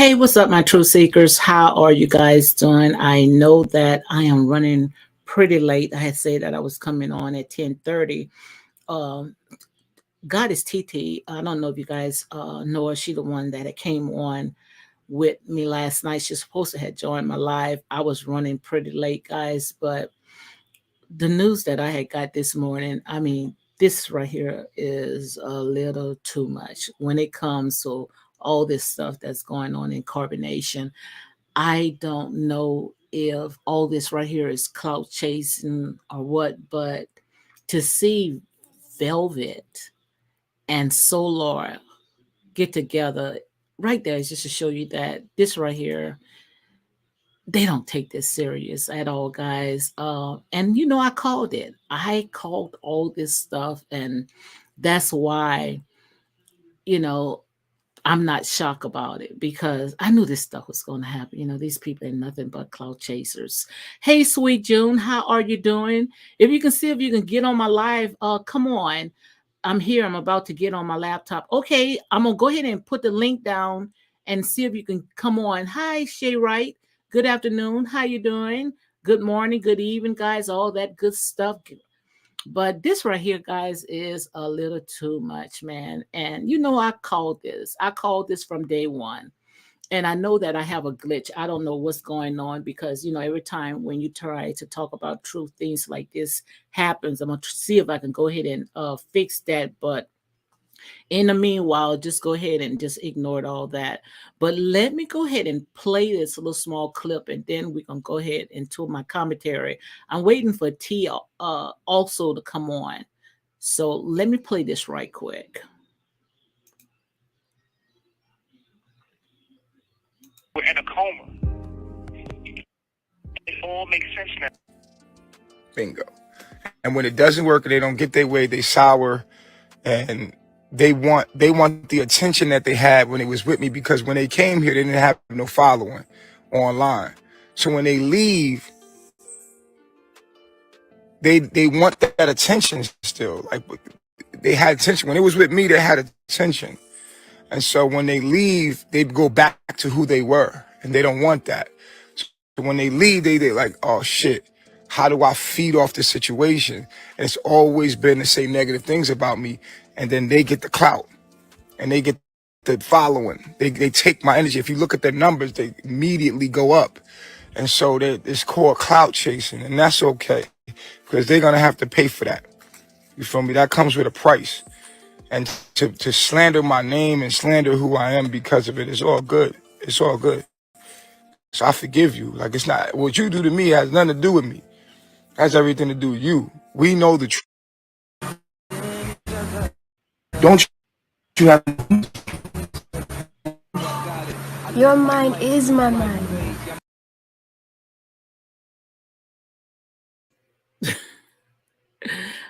Hey, what's up, my truth seekers? How are you guys doing? I know that I am running pretty late. I had said that I was coming on at 10:30. Um, God is TT. I don't know if you guys know her. She the one that came on with me last night. She's supposed to have joined my live. I was running pretty late, guys, but the news that I had got this morning, I mean, this right here is a little too much when it comes to all this stuff that's going on in carbonation. I don't know if all this right here is clout chasing or what, but to see Velvet and Solar get together right there is just to show you that this right here, they don't take this serious at all, guys. And you know, I called it. I called all this stuff, and that's why, you know, I'm not shocked about it because I knew this stuff was going to happen. You know, these people are nothing but cloud chasers. Hey, sweet June, how are you doing? If you can see if you can get on my live, come on. I'm here. I'm about to get on my laptop. Okay, I'm gonna go ahead and put the link down and see if you can come on. Hi, Shay Wright. Good afternoon. How you doing? Good morning, good evening, guys. All that good stuff. But this right here, guys, is a little too much, man. And you know, I called this. I called this from day one. And I know that I have a glitch. I don't know what's going on because, you know, every time when you try to talk about truth, things like this happens. I'm going to see if I can go ahead and fix that. But in the meanwhile, just go ahead and just ignore all that. But let me go ahead and play this little small clip, and then we can go ahead into my commentary. I'm waiting for T also to come on. So let me play this right quick. We're in a coma. It all makes sense now. Bingo. And when it doesn't work and they don't get their way, they sour, and they want the attention that they had when they was with me, because when they came here, they didn't have no following online. So when they leave, they want that attention still. Like, they had attention. When it was with me, they had attention. And so when they leave, they go back to who they were, and they don't want that. So when they leave, they like, oh shit, how do I feed off the situation? And it's always been to say negative things about me. And then they get the clout and they get the following. They take my energy. If you look at their numbers, they immediately go up. And so it's called clout chasing, and that's okay, because they're going to have to pay for that. You feel me? That comes with a price. And to slander my name and slander who I am because of it is all good. It's all good. So I forgive you. Like, it's not, what you do to me has nothing to do with me. It has everything to do with you. We know the truth. Don't you have... Your mind is my mind.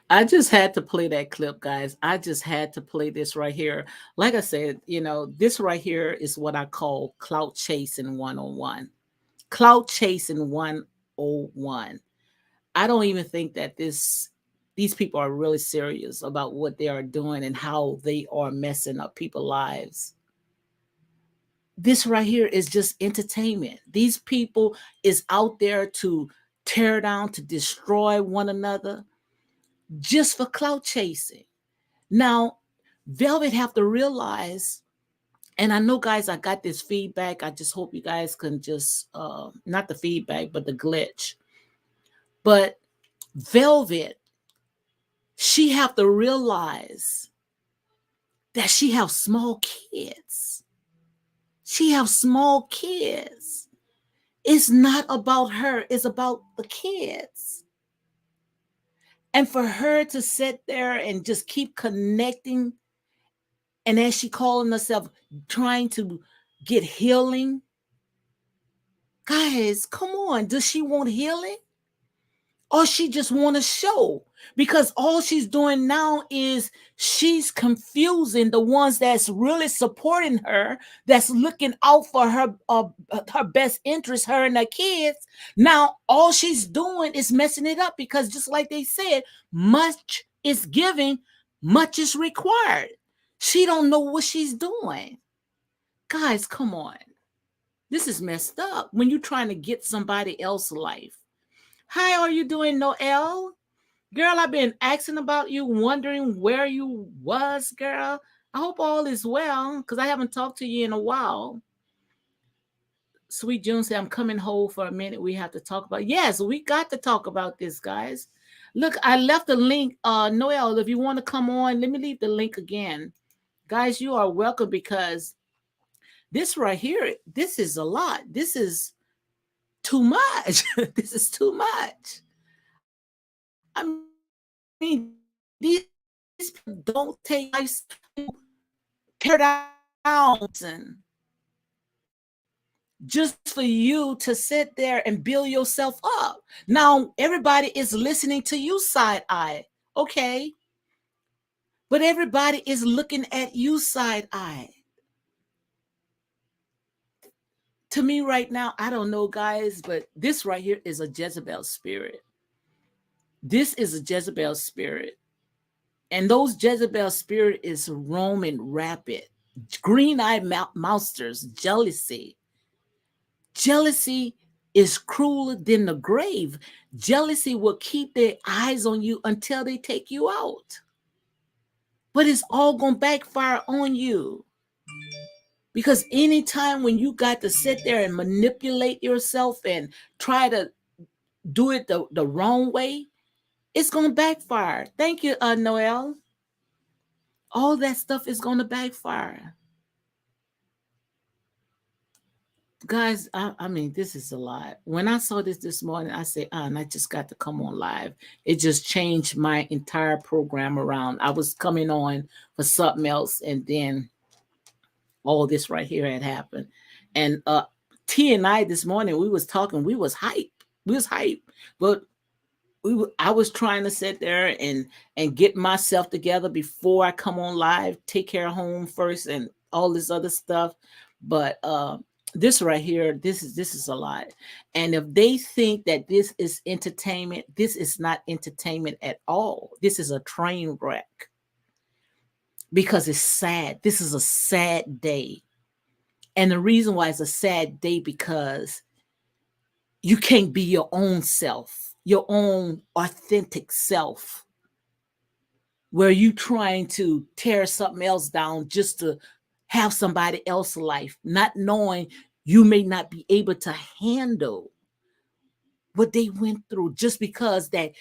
I just had to play that clip, guys. I just had to play this right here. Like I said, you know, this right here is what I call clout chasing 101. Clout chasing 101. I don't even think that these people are really serious about what they are doing and how they are messing up people's lives. This right here is just entertainment. These people is out there to tear down, to destroy one another just for clout chasing. Now, Velvet have to realize, and I know, guys, I got this feedback. I just hope you guys can just, not the feedback, but the glitch. But Velvet, she have to realize that she have small kids. She have small kids. It's not about her. It's about the kids. And for her to sit there and just keep connecting, and as she calling herself trying to get healing, guys, come on. Does she want healing? Or she just want to show? Because all she's doing now is she's confusing the ones that's really supporting her, that's looking out for her best interest, her and her kids. Now all she's doing is messing it up, because just like they said, much is given, much is required. She don't know what she's doing. Guys, come on. This is messed up when you're trying to get somebody else's life. How are you doing, Noelle? Girl, I've been asking about you, wondering where you was, girl. I hope all is well, because I haven't talked to you in a while. Sweet June said, I'm coming home for a minute. We have to talk about. Yes, we got to talk about this, guys. Look, I left the link. Noelle, if you want to come on, let me leave the link again. Guys, you are welcome, because this right here, this is a lot. This is too much. This is too much. I mean, these people don't take life tear down and just for you to sit there and build yourself up. Now, everybody is listening to you side eye, okay? But everybody is looking at you side eye. To me right now, I don't know, guys, but this right here is a Jezebel spirit. This is a Jezebel spirit. And those Jezebel spirit is roaming rapid. Green-eyed monsters, jealousy. Jealousy is crueler than the grave. Jealousy will keep their eyes on you until they take you out. But it's all going to backfire on you. Because anytime when you got to sit there and manipulate yourself and try to do it the wrong way, it's going to backfire. Thank you, Noelle. All that stuff is going to backfire. Guys, I mean, this is a lot. When I saw this morning, I said, and I just got to come on live. It just changed my entire program around. I was coming on for something else, and then all this right here had happened. And T and I this morning, we was talking, we was hype. But I was trying to sit there and get myself together before I come on live, take care of home first and all this other stuff. But this right here, this is a lot. And if they think that this is entertainment, this is not entertainment at all. This is a train wreck. Because it's sad. This is a sad day. And the reason why it's a sad day, because you can't be your own self, your own authentic self, where you trying to tear something else down just to have somebody else's life, not knowing you may not be able to handle what they went through just because that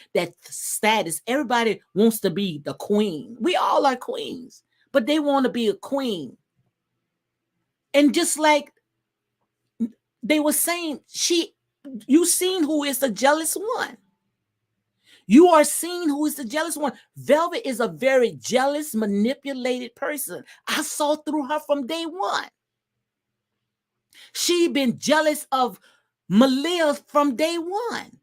status. Everybody wants to be the queen. We all are queens, but they want to be a queen. And just like they were saying, you seen who is the jealous one. You are seeing who is the jealous one. Velvet is a very jealous, manipulated person. I saw through her from day one. She been jealous of Malia from day one.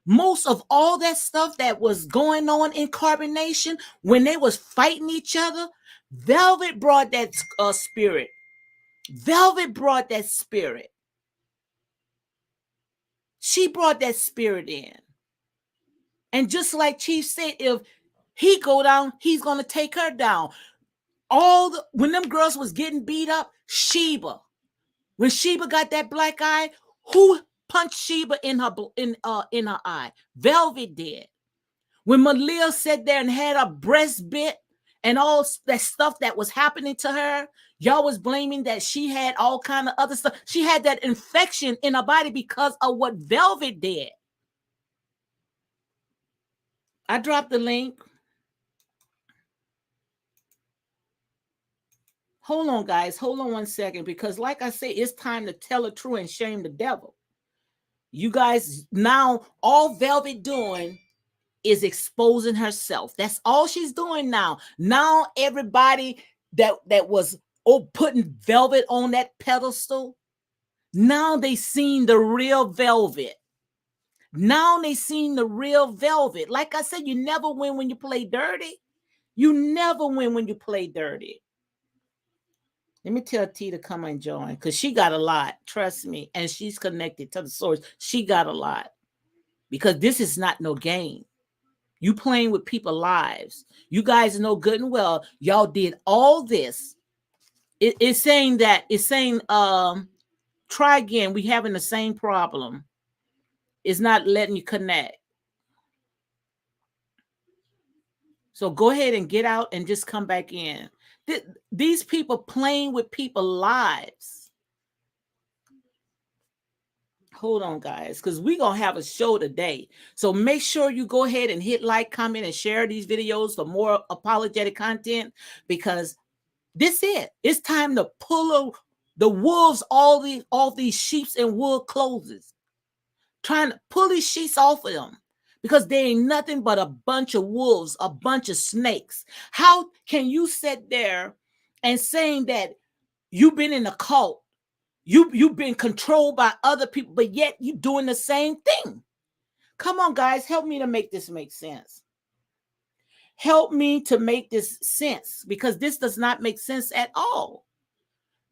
Most of all that stuff that was going on in CarbonNation, when they was fighting each other, Velvet brought that spirit. Velvet brought that spirit. She brought that spirit in. And just like Chief said, if he go down, he's going to take her down. When them girls was getting beat up, Sheba. When Sheba got that black eye, who punched Sheba in her eye? Velvet did. When Malia sat there and had her breast bit and all that stuff that was happening to her, y'all was blaming that she had all kind of other stuff. She had that infection in her body because of what Velvet did. I dropped the link. Hold on, guys. Hold on 1 second, because like I say, it's time to tell the truth and shame the devil. You guys, now all Velvet doing is exposing herself. That's all she's doing now. Now everybody that was putting Velvet on that pedestal, now they seen the real Velvet. Now they seen the real Velvet. Like I said, you never win when you play dirty. You never win when you play dirty. Let me tell T to come and join, because she got a lot. Trust me. And she's connected to the source. She got a lot. Because this is not no game. You playing with people's lives. You guys know good and well, y'all did all this. It's saying try again. We having the same problem. It's not letting you connect. So go ahead and get out and just come back in. These people playing with people's lives. Hold on, guys, because we're going to have a show today. So make sure you go ahead and hit like, comment, and share these videos for more apologetic content, because this it. It's time to pull the wolves, all these sheeps and wool clothes. Trying to pull these sheets off of them, because they ain't nothing but a bunch of wolves, a bunch of snakes. How can you sit there and saying that you've been in a cult, you've been controlled by other people, but yet you doing the same thing? Come on, guys, help me to make this make sense. Help me to make this sense, because this does not make sense at all.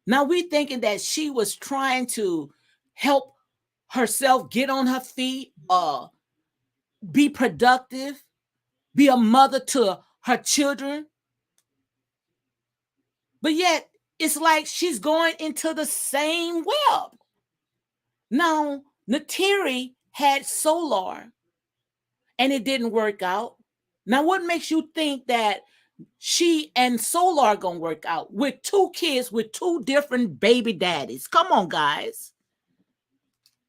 Now we thinking that she was trying to help herself get on her feet, be productive, be a mother to her children. But yet, it's like she's going into the same web. Now, Natiri had Solar, and it didn't work out. Now, what makes you think that she and Solar are going to work out with 2 kids with 2 different baby daddies? Come on, guys.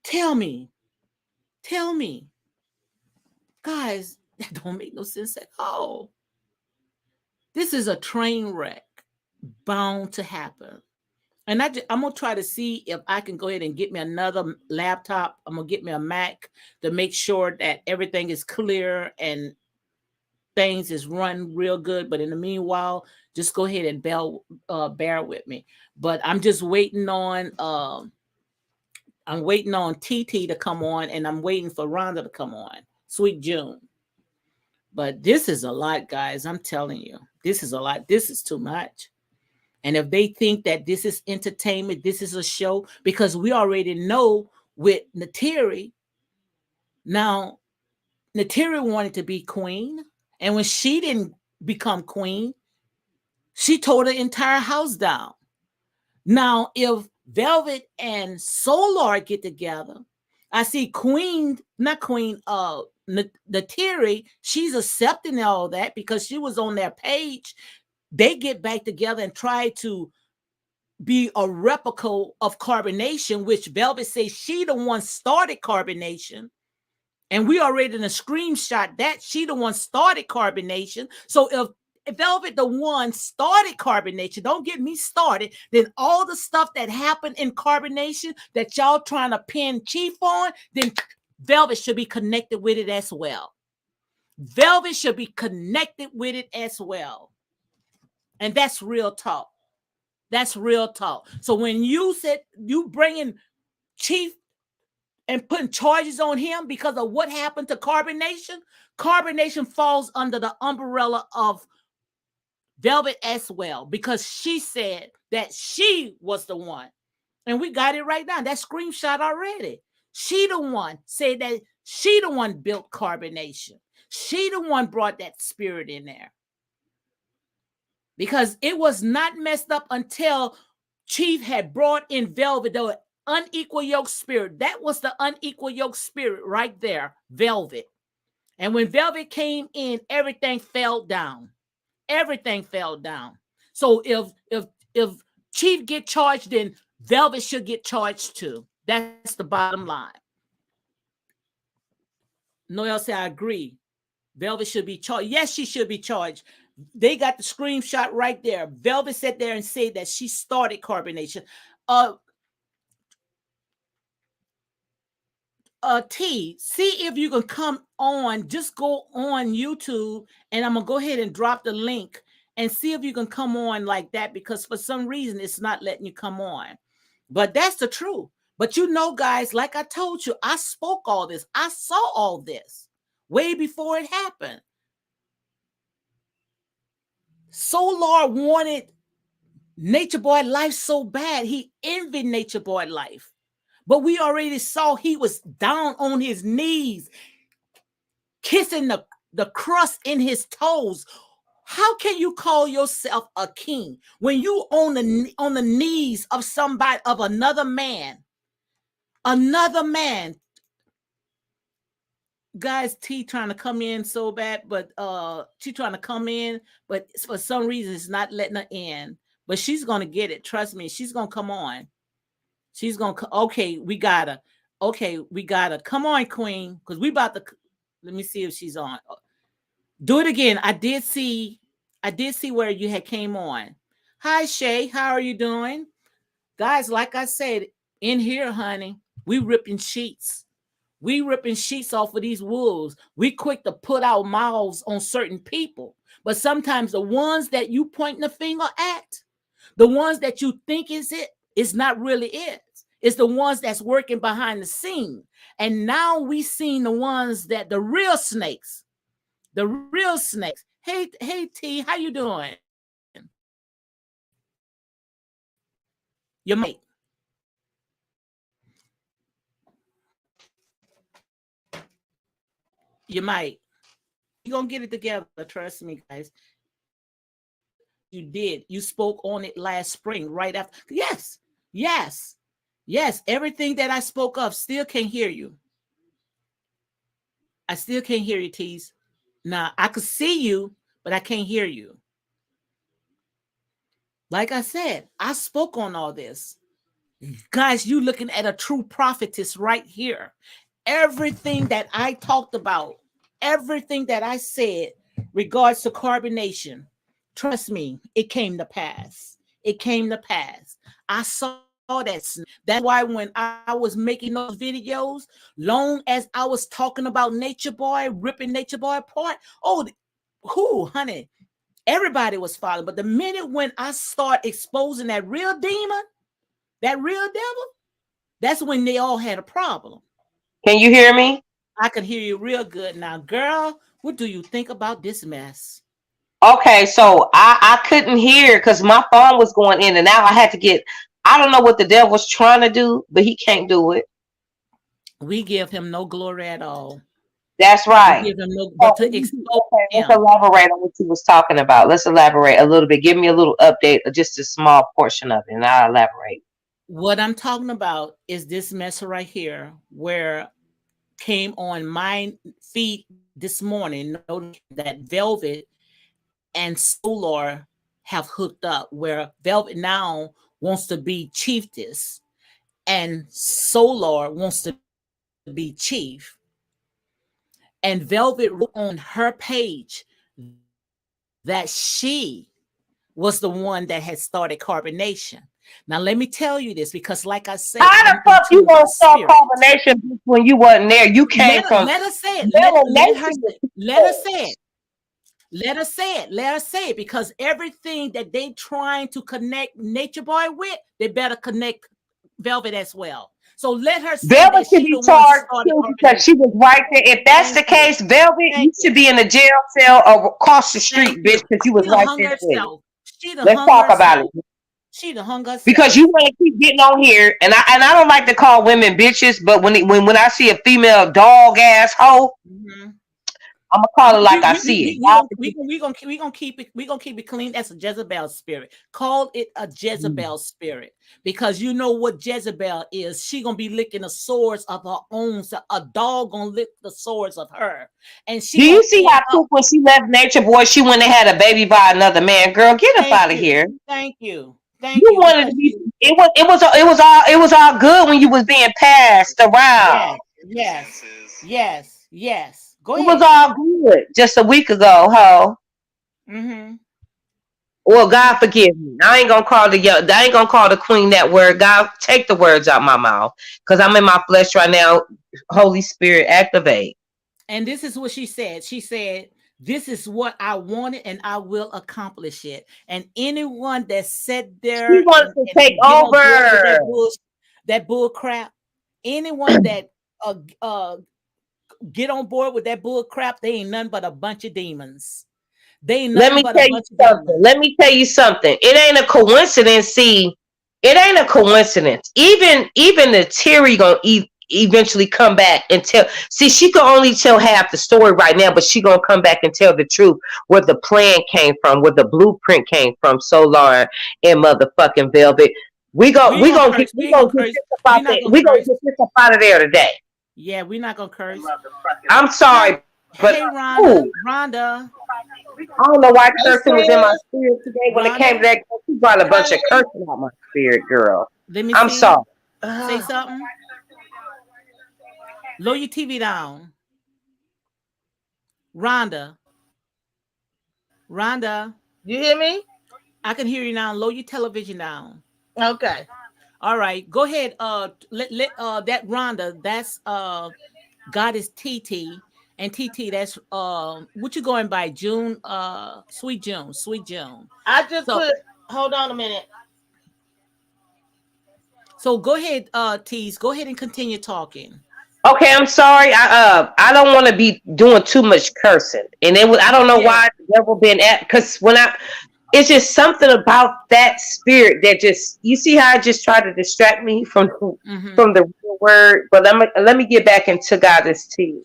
Tell me. Guys, that don't make no sense at all. This is a train wreck bound to happen. And I'm going to try to see if I can go ahead and get me another laptop. I'm going to get me a Mac to make sure that everything is clear and things is run real good. But in the meanwhile, just go ahead and bear with me. But I'm just waiting on TT to come on, and I'm waiting for Rhonda to come on. Sweet June. But this is a lot, guys. I'm telling you, this is a lot. This is too much. And if they think that this is entertainment, this is a show, because we already know with Natiri, now Natiri wanted to be queen. And when she didn't become queen, she tore the entire house down. Now, if Velvet and Solar get together, I see Natiri, she's accepting all that because she was on their page. They get back together and try to be a replica of CarbonNation, which Velvet says she the one started CarbonNation. And we already in a screenshot that she the one started CarbonNation. So if Velvet the one started CarbonNation, don't get me started, then all the stuff that happened in CarbonNation that y'all trying to pin Chief on, then Velvet should be connected with it as well. Velvet should be connected with it as well. And that's real talk. That's real talk. So when you said you bringing Chief and putting charges on him because of what happened to CarbonNation, CarbonNation falls under the umbrella of Velvet as well, because she said that she was the one. And we got it right now. That screenshot already. She the one said that she the one built CarbonNation. She the one brought that spirit in there. Because it was not messed up until Chief had brought in Velvet, the unequal yoke spirit. That was the unequal yoke spirit right there, Velvet. And when Velvet came in, everything fell down. Everything fell down. So if Chief get charged, then Velvet should get charged too. That's the bottom line. Noel said, I agree. Velvet should be charged. Yes, she should be charged. They got the screenshot right there. Velvet sat there and said that she started CarbonNation. T, see if you can come on. Just go on YouTube, and I'm gonna go ahead and drop the link and see if you can come on like that, because for some reason it's not letting you come on. But that's the truth. But you know, guys, like I told you, I spoke all this. I saw all this way before it happened. Solar wanted Nature Boy Life so bad. He envied Nature Boy Life. But we already saw he was down on his knees, kissing the crust in his toes. How can you call yourself a king when you on the knees of somebody, of another man, Another man, guys, T trying to come in so bad, but she trying to come in, but for some reason it's not letting her in. But she's gonna get it. Trust me, she's gonna come on. She's gonna okay, we got her. Okay, we got her. Come on, Queen, because we about to. Let me see if she's on. Do it again. I did see where you had came on. Hi, Shay. How are you doing? Guys, like I said, in here, honey, we ripping sheets. We ripping sheets off of these wolves. We quick to put our mouths on certain people. But sometimes the ones that you pointing the finger at, the ones that you think is it, it's not really it. It's the ones that's working behind the scene. And now we seen the ones that the real snakes. The real snakes. Hey T, how you doing? You might. You might. You're gonna get it together. Trust me, guys. You did. You spoke on it last spring, right after. Yes, yes, yes. Everything that I spoke of, still can't hear you. I still can't hear you, Tease. Now I could see you, but I can't hear you. Like I said, I spoke on all this. Guys, you looking at a true prophetess right here. Everything that I talked about, everything that I said regards to CarbonNation, trust me, it came to pass. It came to pass. I saw that. That's why when I was making those videos, long as I was talking about Nature Boy, ripping Nature Boy apart, oh, who, honey, everybody was following. But the minute when I start exposing that real demon, that real devil, that's when they all had a problem. Can you hear me? I could hear you real good now. Girl, what do you think about this mess? Okay, so I couldn't hear because my phone was going in and out. I had to get, I don't know what the devil's trying to do, but he can't do it. We give him no glory at all. That's right. We give him no, but to expose let's him. elaborate on what you was talking about. Let's elaborate a little bit. Give me a little update, just a small portion of it, and I'll elaborate. What I'm talking about is this mess right here, where came on my feed this morning, that Velvet and Solar have hooked up, where Velvet now wants to be Chieftess and Solar wants to be Chief. And Velvet wrote on her page that she was the one that had started CarbonNation. Now let me tell you this, because like I said, how the fuck you gonna start CarbonNation when you wasn't there? You came from. Let her say it. Let her say it. Let her say it. Let her say it. Let her say it. Because everything that they trying to connect Nature Boy with, they better connect Velvet as well. So let her say Velvet should be charged too, because she was right there. If that's the case, Velvet, you should be in the jail cell or across the street, bitch, because you was right there. Let's talk about it. She done hung herself. Because you want to keep getting on here, and I don't like to call women bitches, but when I see a female dog ass hoe, I'm gonna call it like I see it. We gonna keep it clean. That's a Jezebel spirit. Call it a Jezebel spirit, because you know what Jezebel is. She gonna be licking the swords of her own. So a dog gonna lick the swords of her. And she. Do you see how quick when she left Nature Boy, she went and had a baby by another man? Girl, get up out of here. Thank you. Thank you. Wanted to be. It was all good when you was being passed around. Yes. Go ahead. It was all good just a week ago, ho. Well, God forgive me. I ain't gonna call the queen that word. God, take the words out my mouth, because I'm in my flesh right now. Holy Spirit, activate. And this is what she said. She said, "This is what I wanted, and I will accomplish it." And anyone that sat there, she wants to take over that bull crap. Anyone that get on board with that bull crap, they ain't nothing but a bunch of demons. They ain't nothing but a bunch of demons. Let me tell you something. It ain't a coincidence. See, it ain't a coincidence. Even the Terry gonna eventually come back and tell. See, she can only tell half the story right now, but she gonna come back and tell the truth, where the plan came from, where the blueprint came from. Solar and motherfucking Velvet. We ain't gonna curse. We we ain't gonna gonna get curse. this We about not that. gonna We gonna curse. get this up out of there today. Yeah, we not gonna curse. I'm Hey, sorry, but hey, Rhonda. ooh, Rhonda. I don't know why Hey, cursing was in my sis. spirit today. When it came to Rhonda. that, she brought a bunch of Hey. cursing out my spirit, girl. Let me I'm see. sorry. Say Uh, something. Lower your TV down. Rhonda. Rhonda. you hear me? I can hear you now. Lower your television down. Okay. All right. Go ahead. Let that Rhonda. That's Goddess TT. And TT, that's what you going by? June, sweet June, sweet June. I just So put. Hold on a minute. so go ahead, Tease. Go ahead and continue talking. Okay, I'm sorry. I don't want to be doing too much cursing, and it was I don't know Yeah. why the devil been at because when I it's just something about that spirit that just you see how it just tried to distract me Mm-hmm. from the real word. But let me get back into Goddess T.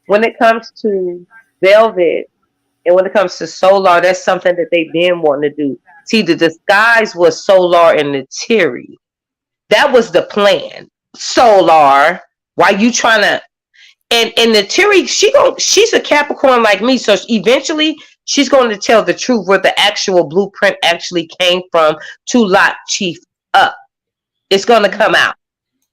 When it comes to Velvet and when it comes to Solar, that's something that they've been wanting to do. See, the disguise was Solar and the Terry. That was the plan. Solar, why you trying to and the Terry, she's a Capricorn like me, so eventually she's going to tell the truth where the actual blueprint actually came from to lock Chief up. It's going to come Mm-hmm. out.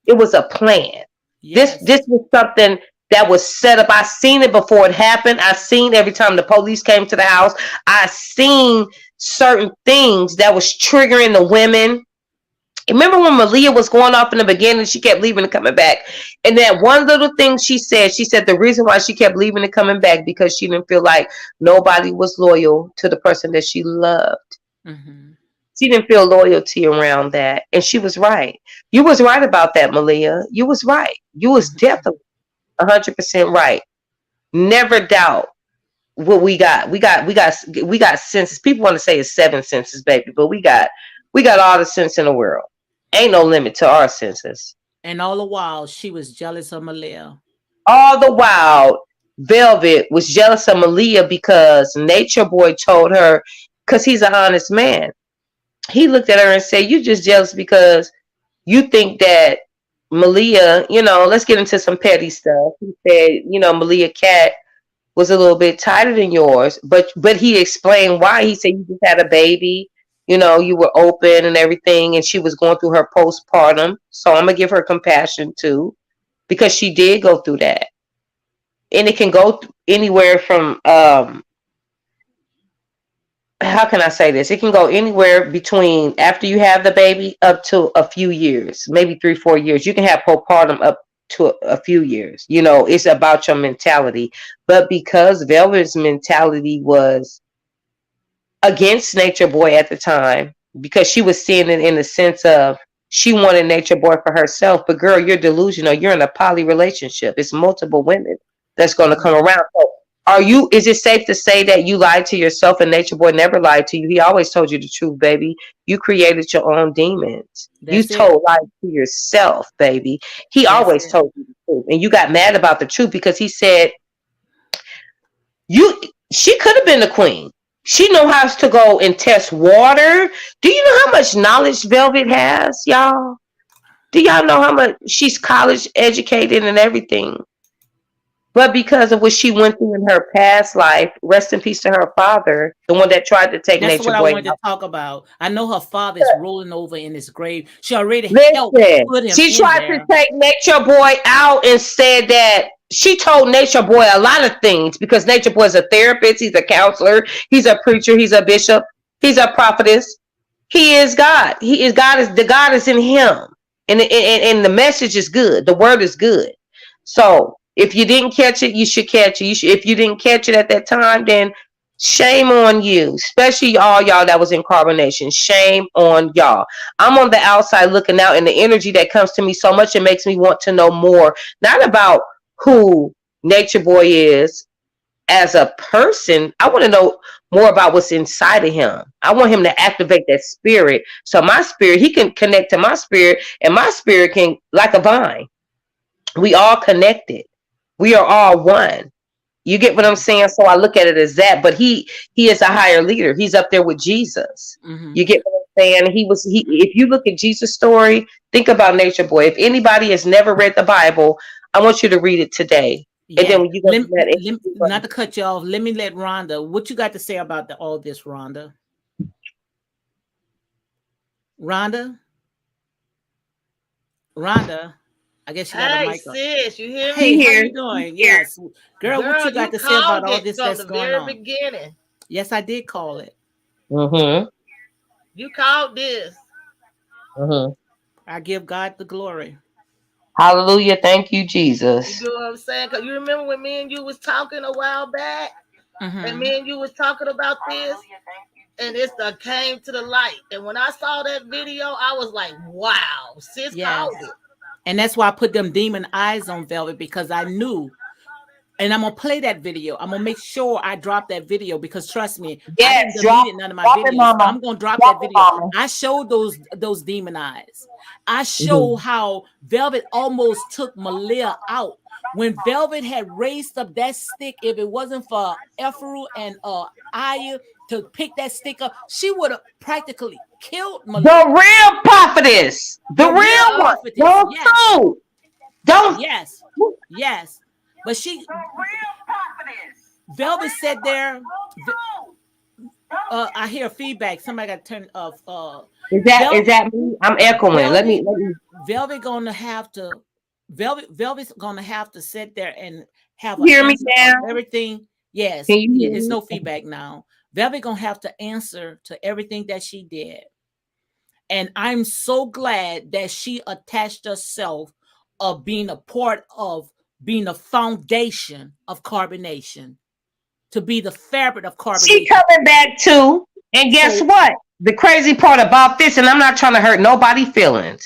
It was a plan. This Yes. was something that was set up. I seen it before it happened. I seen every time the police came to the house. I seen certain things that was triggering the women. Remember when Malia was going off in the beginning, she kept leaving and coming back. And that one little thing she said the reason why she kept leaving and coming back because she didn't feel like nobody was loyal to the person that she loved. Mm-hmm. She didn't feel loyalty around that. And she was right. You was right about that, Malia. You was right. You was Mm-hmm. definitely 100% right. Never doubt what we got. We got senses. People want to say it's 7 senses, baby, but we got all the sense in the world. Ain't no limit to our senses. And all the while, she was jealous of Malia. All the while, Velvet was jealous of Malia because Nature Boy told her, because he's an honest man. He looked at her and said, "You just jealous because you think that Malia, let's get into some petty stuff." He said, Malia Cat was a little bit tighter than yours, but he explained why. He said you just had a baby, you were open and everything, and she was going through her postpartum. So I'm gonna give her compassion too, because she did go through that, and it can go anywhere from how can I say this? It can go anywhere between after you have the baby up to a few years, maybe 3-4 years. You can have postpartum up to a few years. It's about your mentality. But because Velvet's mentality was against Nature Boy at the time, because she was seeing it in the sense of she wanted Nature Boy for herself. But girl, you're delusional. You're in a poly relationship. It's multiple women that's going to come Mm-hmm. around. So is it safe to say that you lied to yourself and Nature Boy never lied to you? He always told you the truth, baby. You created your own demons. You That's it. told lies to yourself, baby. He That's always it. told you the truth. And you got mad about the truth because he said you she could have been the queen. She know how to go and test water. Do you know how much knowledge Velvet has, y'all? Do y'all know how much she's college educated and everything? But because of what she went through in her past life, rest in peace to her father, the one that tried to take That's Nature what I Boy wanted to out. talk about. I know her father is rolling over in his grave. She already helped Listen, put him she in tried to there. take Nature Boy out and said that she told Nature Boy a lot of things because Nature Boy is a therapist, he's a counselor, he's a preacher, he's a bishop, he's a prophetess. He is God. He is God. Is the God is in him, and the message is good. The word is good. So if you didn't catch it, you should catch it. If you didn't catch it at that time, then shame on you. Especially all y'all that was in CarbonNation. Shame on y'all. I'm on the outside looking out, and the energy that comes to me so much, it makes me want to know more. Not about who Nature Boy is as a person. I want to know more about what's inside of him. I want him to activate that spirit. So my spirit, he can connect to my spirit, and my spirit can, like a vine. We all connected. We are all one. You get what I'm saying? So I look at it as that. But he is a higher leader. He's up there with Jesus. Mm-hmm. You get what saying he if you look at Jesus' story, think about Nature Boy. If anybody has never read the Bible, I want you to read it today. And Yes. then when you go to Not to cut you off, let me let Rhonda. What you got to say about all this, Rhonda? Rhonda? Rhonda? I guess you got a Hey, mic on. sis, you hear Hey, me? how you doing? Yes. Girl, what Girl, you got you to say about called all it this from that's the going very on? beginning. Yes, I did call it. Mm-hmm. You called this. Mm-hmm. I give God the glory. Hallelujah. Thank you, You Jesus. know what I'm saying? Cause you remember when me and you was talking a while back, and Mm-hmm. me and you was talking about this, and it's the came to the light. And when I saw that video, I was like, wow, sis Yes. called it. And that's why I put them demon eyes on Velvet, because I knew. And I'm gonna play that video. I'm gonna make sure I drop that video, because trust me, I Yes, didn't delete none of my drop it, videos. mama. I'm gonna drop Drop that it, video. mama. I showed those demon eyes. I show Mm-hmm. how Velvet almost took Malia out. When Velvet had raised up that stick, if it wasn't for Ephru and Aya to pick that stick up, she would have practically killed Malia. The real prophetess. The The real real one. prophetess. Don't Yes. sue. Don't. Yes. Yes. But Velvet said there. I hear feedback. Somebody got to turn off. Is that me? I'm echoing. Velvet, Let me Velvet gonna have to. Velvet's gonna have to sit there and have an hear me answer on now. everything. Yes, Can you hear it's no me? feedback now. Velvet gonna have to answer to everything that she did, and I'm so glad that she attached herself of being a part of being a foundation of CarbonNation, to be the fabric of She CarbonNation. coming back too. And guess So what? The crazy part about this, and I'm not trying to hurt nobody's feelings.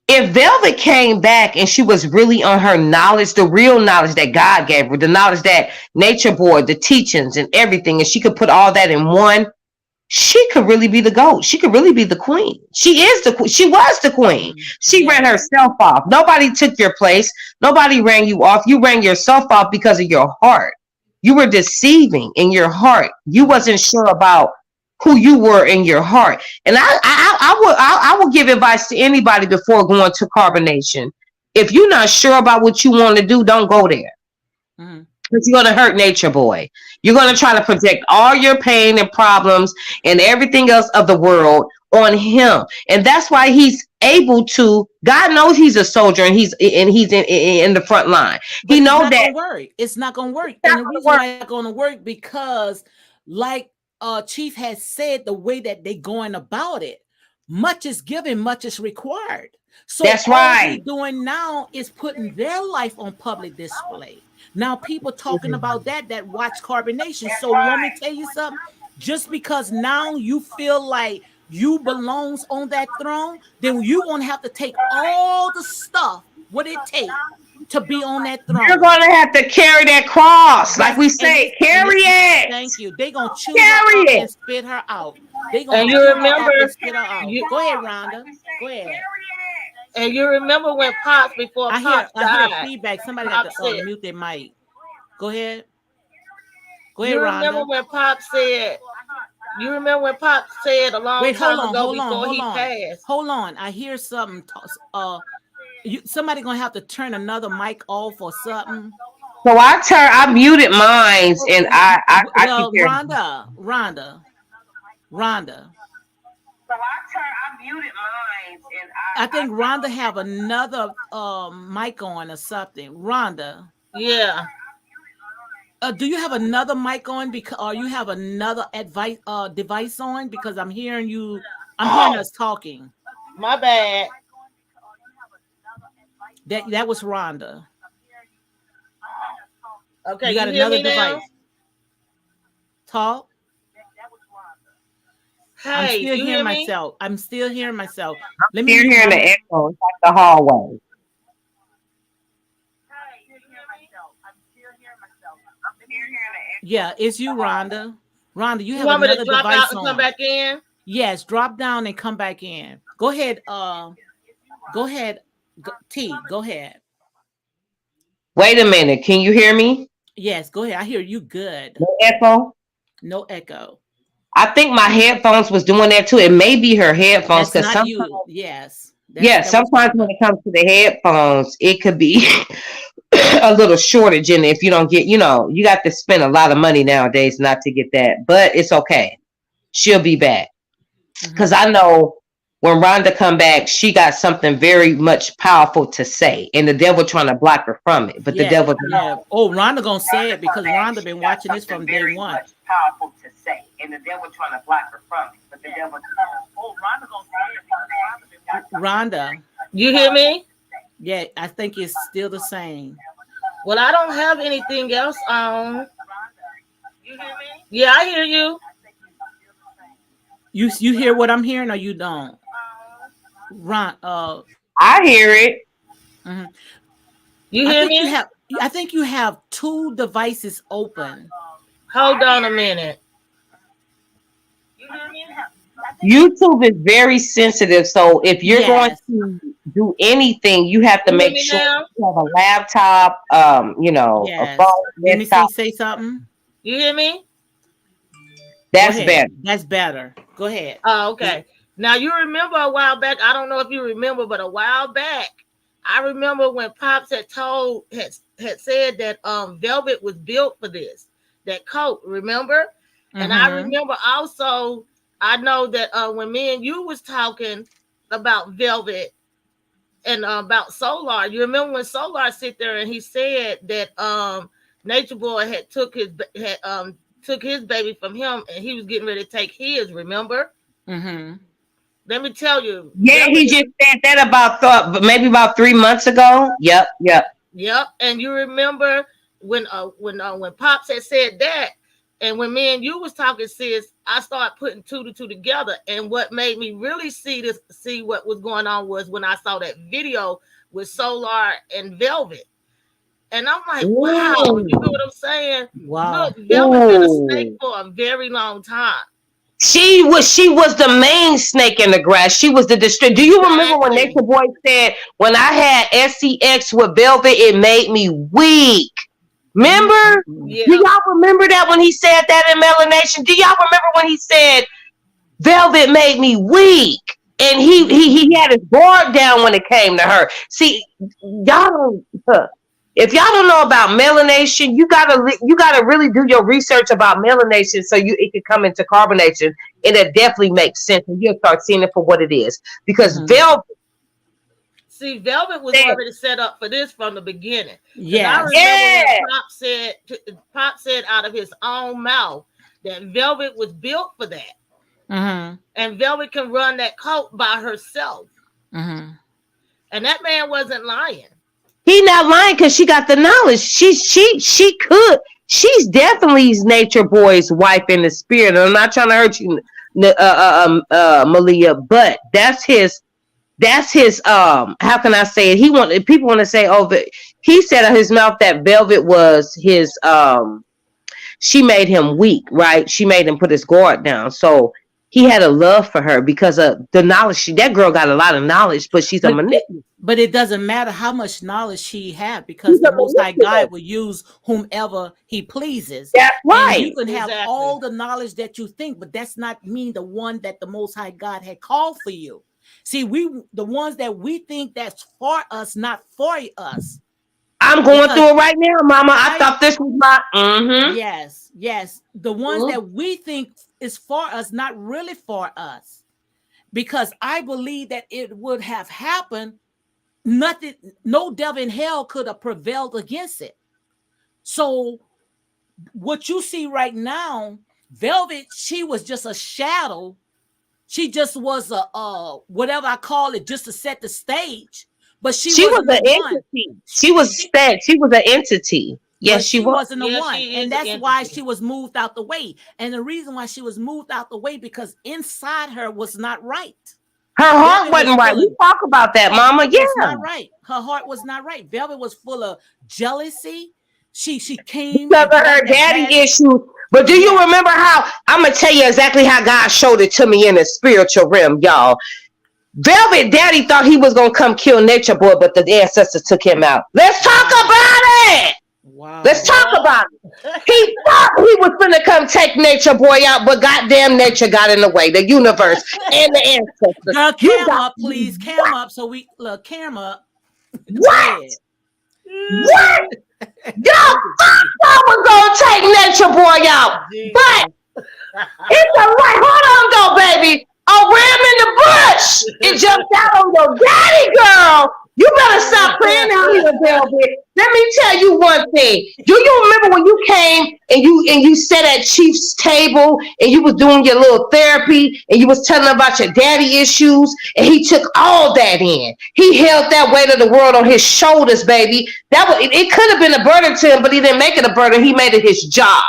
If Velvet came back and she was really on her knowledge, the real knowledge that God gave her, the knowledge that Nature Boy, the teachings and everything, and she could put all that in one, she could really be the GOAT. She could really be the queen. She is the queen. She was the queen. She ran yes, herself off. Nobody took your place. Nobody ran you off. You ran yourself off because of your heart. You were deceiving in your heart. You wasn't sure about who you were in your heart. And I will give advice to anybody before going to CarbonNation. If you're not sure about what you want to do, don't go there. mhm. Because you're going to hurt Nature Boy. You're going to try to project all your pain and problems and everything else of the world on him. And that's why he's able to. God knows he's a soldier and he's in the front line. But He it's knows not that gonna work. It's not gonna work. it's And not the going to reason work. why it's not gonna work, because like Chief has said, the way that they going about it, much is given, much is required. So That's all right. they doing now is putting their life on public display. Now people talking about that watch CarbonNation. So want me to tell you something? Just because now you feel like you belongs on that throne, then you gonna have to take all the stuff what it takes to be on that You're throne. going to have to carry that cross. Like That's we and say, it's and carry it's it. thank you. They gonna chew her Carry up it. and spit her out. They gonna And you chew her remember, up and spit her out. you Go ahead, Rhonda. Go ahead. and you remember when Pops, before Pops I hear died, feedback. Somebody got to Pops said, mute their mic. Go ahead. Go ahead, you remember Rhonda. when Pops said, you remember when Pops said a long Wait, hold time on, ago hold on, before hold he on, passed. hold on. I hear something. Somebody gonna have to turn another mic off or something. So I muted mine and I keep Well, hearing. Rhonda. I think Rhonda have another mic on or something. Rhonda, Yeah. do you have another mic on, because or you have another device on, because I'm hearing you. I'm hearing Oh, us talking. my bad. That was Rhonda. Okay, You got you hear another me now? device. Talk. I'm Hey, still you hearing hear me? myself. I'm still hearing myself. Let me You're mute hearing the my. echo. It's like the hallway. Yeah, it's you, Rhonda. Rhonda, you You have want me to another drop out device and come on. back in? Yes, drop down and come back in. Go ahead. Go ahead. T. Go ahead. Wait a minute. Can you hear me? Yes, go ahead. I hear you good. No echo. No echo. I think my headphones was doing that too. It may be her headphones That's because not sometimes, you. Yes. yeah, That was sometimes when Rhonda. it comes to the headphones, it could be a little shortage in it if you don't get, you got to spend a lot of money nowadays not to get that. But it's okay. She'll be back. Because Mm-hmm. I know when Rhonda come back, she got something very much powerful to say. And the devil trying to block her from it. But the Yeah, devil yeah. Oh, Rhonda gonna say Rhonda it come because back, Rhonda she been got watching this something from day very one. much powerful to say. And the devil trying to block her from it. But the devil oh, Rhonda gonna say it because Rhonda been watching Rhonda, You hear me? yeah, I think it's still the same. Well, I don't have anything else on. You hear me? Yeah, I hear you. You hear what I'm hearing or you don't? Ron, I hear it. mhm. You I hear think you me? have. I think you have two devices open. Hold on a minute. YouTube is very sensitive. So if you're going Yes. to do anything, you have to You hear make me sure now? you have a laptop, a Yes. phone, Let me desktop. see. Say something. You hear me? Go That's ahead. better. That's better. Go ahead. Oh, Is okay. Now you remember a while back. I don't know if you remember, but a while back, I remember when Pops had said that Velvet was built for this, that coat. Remember? And I Mm-hmm. remember also. I know that when me and you was talking about Velvet and about Solar, you remember when Solar sit there and he said that Nature Boy had took his baby from him and he was getting ready to take his. Remember? Mm-hmm. Let me tell you, Yeah, Velvet he is, just said that maybe about 3 months ago. Yep, yep. yep. And you remember when Pops had said that, and when me and you was talking, sis, I started putting two to two together. And what made me really see what was going on was when I saw that video with Solar and Velvet. And I'm like, wow, you know Ooh. what I'm saying? Wow. Look, Velvet been a snake Ooh. for a very long time. She was the main snake in the grass. She was the district. Do you remember when Exactly. Nature Boy said, when I had SCX with Velvet, it made me weak? Remember? Mm-mm-mm. Do Yeah. y'all remember that when he said that in Melanation? Do y'all remember when he said Velvet made me weak? And he had his guard down when it came to her. See, y'all don't. If y'all don't know about melanation, you gotta really do your research about melanation so it can come into carbonation. It definitely makes sense, and you'll start seeing it for what it is. Because Mm-hmm. velvet, See, Velvet was already set up for this from the beginning. Because I Yes. remember when yeah, Pop said out of his own mouth that Velvet was built for that. Mm-hmm. And Velvet can run that coat by herself. Mm-hmm. And that man wasn't lying. he not lying because she got the knowledge. She could. She's definitely Nature Boy's wife in the spirit. And I'm not trying to hurt you, Malia, but that's his. That's his. How can I say it? People want to say, oh, he said out of his mouth that Velvet was his. She made him weak, right? She made him put his guard down. So he had a love for her because of the knowledge. That girl got a lot of knowledge, but she's a But it, manipulator. but it doesn't matter how much knowledge she had because She's the a Most High manipulator. God will use whomever He pleases. That's And you right. can have Exactly. all the knowledge that you think, but that's not mean the one that the Most High God had called for you. See, the ones that we think that's for us, not for us. I'm going Because through it right now, Mama. I I thought this was my. Mm-hmm. yes, the ones that we think is for us, not really for us. Because I believe that it would have happened, nothing, no devil in hell could have prevailed against it. So what you see right now, Velvet, she was just a shadow. She just was a whatever I call it, just to set the stage. But she She was wasn't the an one. entity. She was spec. She was an entity. Yes, But she she was. wasn't the Yeah, one. she And is an that's why entity. she was moved out the way. And the reason why she was moved out the way, because inside her was not right. Her heart Velvet was wasn't right. full We of, talk about that, her Mama. heart was Yeah. not right. Her heart was not right. Velvet was full of jealousy. She came Because and of had her that daddy bad. issues. But do you Yes. remember how? I'm gonna tell you exactly how God showed it to me in the spiritual realm, y'all. Velvet Daddy thought he was gonna come kill Nature Boy, but the ancestors took him out. Let's talk Wow. about it. Wow. Let's talk about it. He thought he was gonna come take Nature Boy out, but goddamn nature got in the way. The universe and the ancestors. Girl, You cam got up, please. Cam up so we look. Cam up. Go what? ahead. What? Y'all thought I was gonna take Nature Boy out, but it's a right. Hold on, though, baby. A ram in the bush. It jumped out on your daddy, girl. You better stop playing out here, Velvet. Let me tell you one thing. Do you remember when you came and you sat at Chief's table and you was doing your little therapy and you was telling about your daddy issues and he took all that in. He held that weight of the world on his shoulders, baby. That was it could have been a burden to him, but he didn't make it a burden. He made it his job.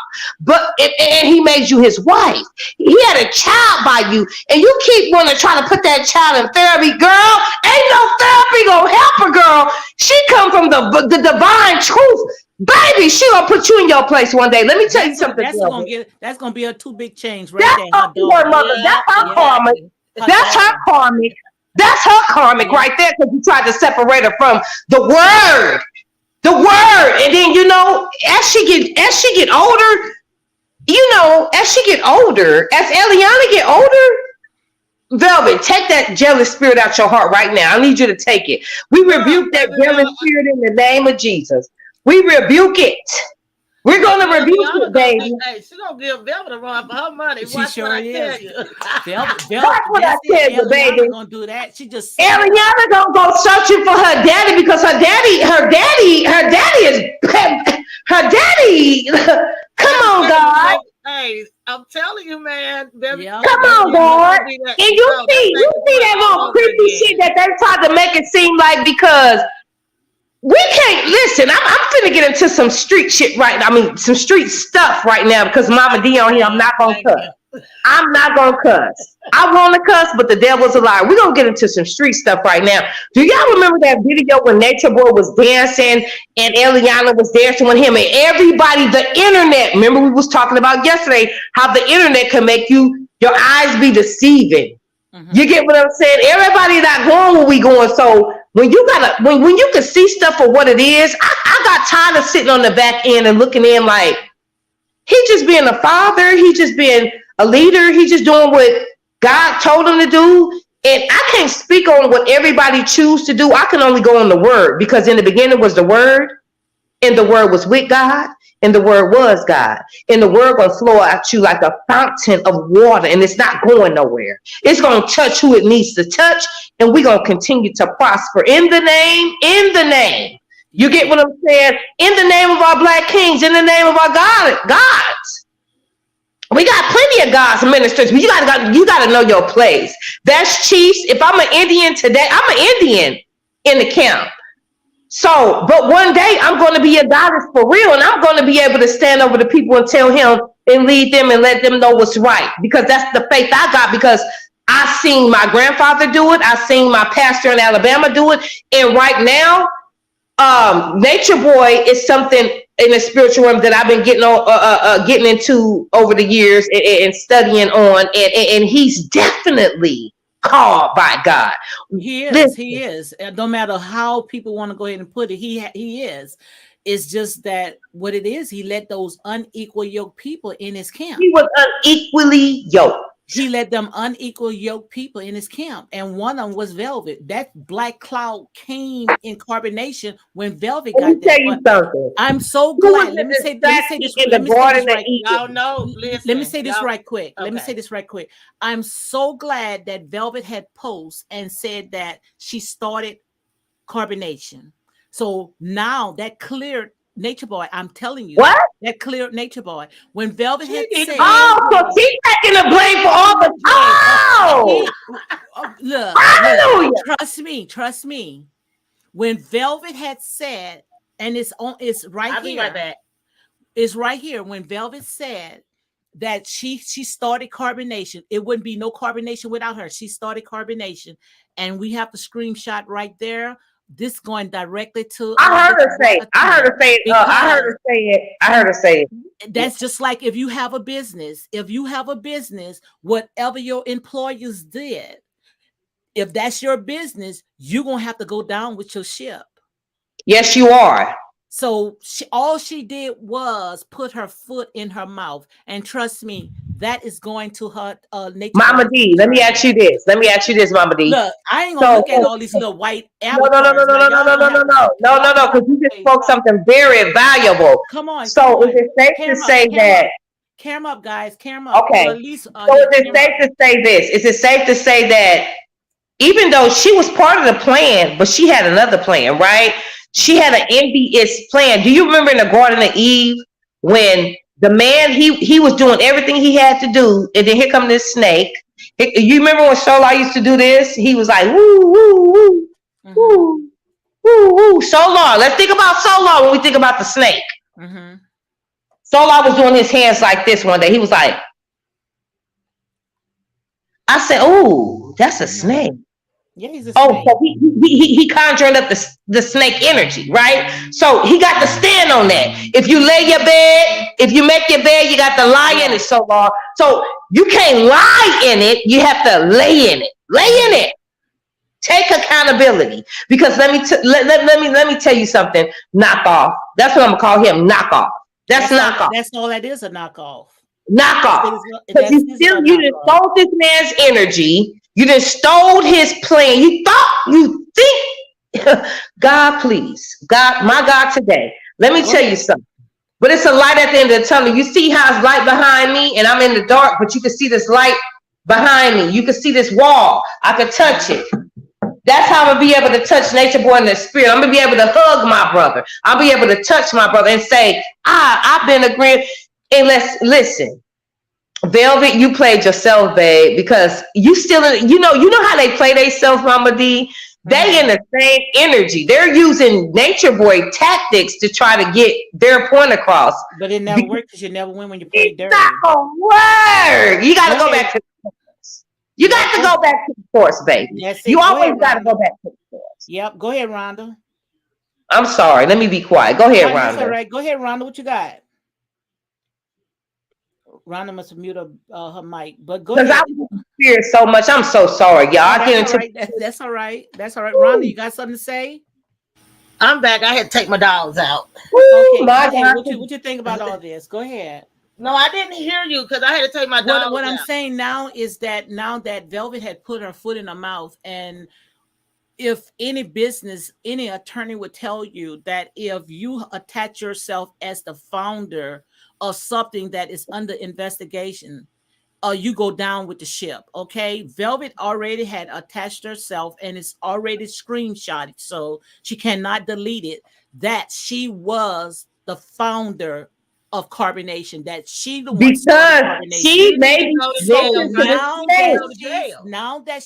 And he made you his wife. He had a child by you, and you keep wanting to try to put that child in therapy, girl. Ain't no therapy gonna help her, girl. She come from the divine truth, baby. She gonna put you in your place one day. Let me tell you something. That's gonna be a two big change right That's there. her mother. That's her karmic. That's her karmic. That's her karmic right there, because you tried to separate her from the word. The word. And then as she get older, as she get older, as Eliana get older, Velvet, take that jealous spirit out your heart right now. I need you to take it. We rebuke that jealous spirit in the name of Jesus. We rebuke it. We're gonna rebuke it, baby. Hey, she gonna give Velvet a run for her money. She Watch sure what I is. tell you. Velvet, That's what I tell you, baby. Gonna do that. She just Eliana gonna go searching for her daddy, because her daddy is her daddy. Come on, God. Hey, I'm telling you, man. Baby, Yeah. Come on, God. And you see that little creepy shit that they tried to make it seem like, because we can't listen. I'm finna get into some street shit right now. I mean, some street stuff right now, because Mama D on here. I'm not gonna cuss. I'm not gonna cuss. I want to cuss, but the devil's a liar. We're gonna get into some street stuff right now. Do y'all remember that video when Nature Boy was dancing and Eliana was dancing with him, and everybody, the internet, remember we was talking about yesterday how the internet can make your eyes be deceiving. You get what I'm saying? Everybody not going where we going. So when you can see stuff for what it is, I got tired of sitting on the back end and looking in like, he just being a father, he just being a leader, he just doing what God told him to do. And I can't speak on what everybody choose to do. I can only go on the word, because in the beginning was the word, and the word was with God, and the word was God. And the word gonna flow at you like a fountain of water, and it's not going nowhere. It's gonna touch who it needs to touch, and we're gonna continue to prosper in the name. You get what I'm saying? In the name of our black kings, in the name of our gods. We got plenty of God's ministers, but you gotta know your place. That's Chiefs. If I'm an Indian today, I'm an Indian in the camp. So, but one day I'm going to be a goddess for real, and I'm going to be able to stand over the people and tell him and lead them and let them know what's right, because that's the faith I got, because I seen my grandfather do it. I seen my pastor in Alabama do it. And right now, Nature Boy is something in the spiritual realm that I've been getting into over the years and studying on, and he's definitely called by God. He is. Listen. He is. No matter how people want to go ahead and put it, he is. It's just that what it is, he let those unequal yoked people in his camp. He was unequally yoked. He let them unequal yoked people in his camp, and one of them was Velvet. That black cloud came in CarbonNation when Velvet got there. Let me tell you something. I'm so glad. Let me say this right quick. Let me say this right quick. I'm so glad that Velvet had posted and said that she started CarbonNation. So now that cleared Nature Boy. I'm telling you. What? That cleared Nature Boy. When Velvet had said, so she's taking the blame for all the look, trust me. When Velvet had said, and it's right here. Right back. It's right here. When Velvet said that she started CarbonNation, it wouldn't be no CarbonNation without her. She started CarbonNation, and we have the screenshot right there. This going directly to. I heard her say it. That's just like if you have a business. Whatever your employers did, if that's your business, you're gonna have to go down with your ship. Yes, you are. So all she did was put her foot in her mouth, and trust me, that is going to her nature. Mama D, let me ask you this. Mama D. Look, I ain't gonna look at all these little white No, avatars. because you just spoke something very valuable. Come on. So is it safe to say that? Camera up, guys. Camera up. Okay. At least, so is it safe to say this? Is it safe to say that even though she was part of the plan, but she had another plan, right? She had an envious plan. Do you remember in the Garden of Eve when the man, he was doing everything he had to do, and then here come this snake. You remember when Solar used to do this? He was like, woo, woo, woo, woo, woo, woo. Solar. Let's think about Solar when we think about the snake. Solar was doing his hands like this one day. He was like, I said, oh, that's a snake. Yeah, he's a snake. Oh, so he conjured up the snake energy, right? So he got to stand on that. If you lay your bed, if you make your bed, you got to lie in it, Solar. So you can't lie in it. You have to lay in it. Lay in it. Take accountability. Because let me tell you something. Knockoff. That's what I'm gonna call him. Knockoff. That's knockoff. That's all that is, a knockoff. Knockoff. Because you just stole this man's energy. You just stole his plan. You think, God, please, God, my God, today. Let me tell you something. But it's a light at the end of the tunnel. You see how it's light behind me, and I'm in the dark, but you can see this light behind me. You can see this wall. I can touch it. That's how I'm gonna be able to touch Nature Boy in the spirit. I'm gonna be able to hug my brother. I'll be able to touch my brother and say, I've been agreeing. And let's listen. Velvet, you played yourself, babe, because you still, you know how they play themselves, Mama D. They in the same energy. They're using Nature Boy tactics to try to get their point across. But it never works because you never win when you play dirty. It's not gonna work. You got to go back to the source. You got to go back to the source, baby. You always got to go back to the source. Yep. Go ahead, Rhonda. I'm sorry. Let me be quiet. Go ahead, Rhonda. All right. Go ahead, Rhonda. What you got? Rhonda must have muted her mic, but go ahead. Because I was in spirit so much. I'm so sorry, y'all. That's all right. That's all right. Rhonda, you got something to say? I'm back. I had to take my dogs out. Okay, what you think about all this? Go ahead. No, I didn't hear you because I had to take my dogs out. What I'm saying now is that now that Velvet had put her foot in her mouth, and if any business, any attorney would tell you that if you attach yourself as the founder of something that is under investigation, you go down with the ship. Okay, Velvet already had attached herself, and it's already screenshotted, so she cannot delete it. That she was the founder of CarbonNation. That she the one because she made now that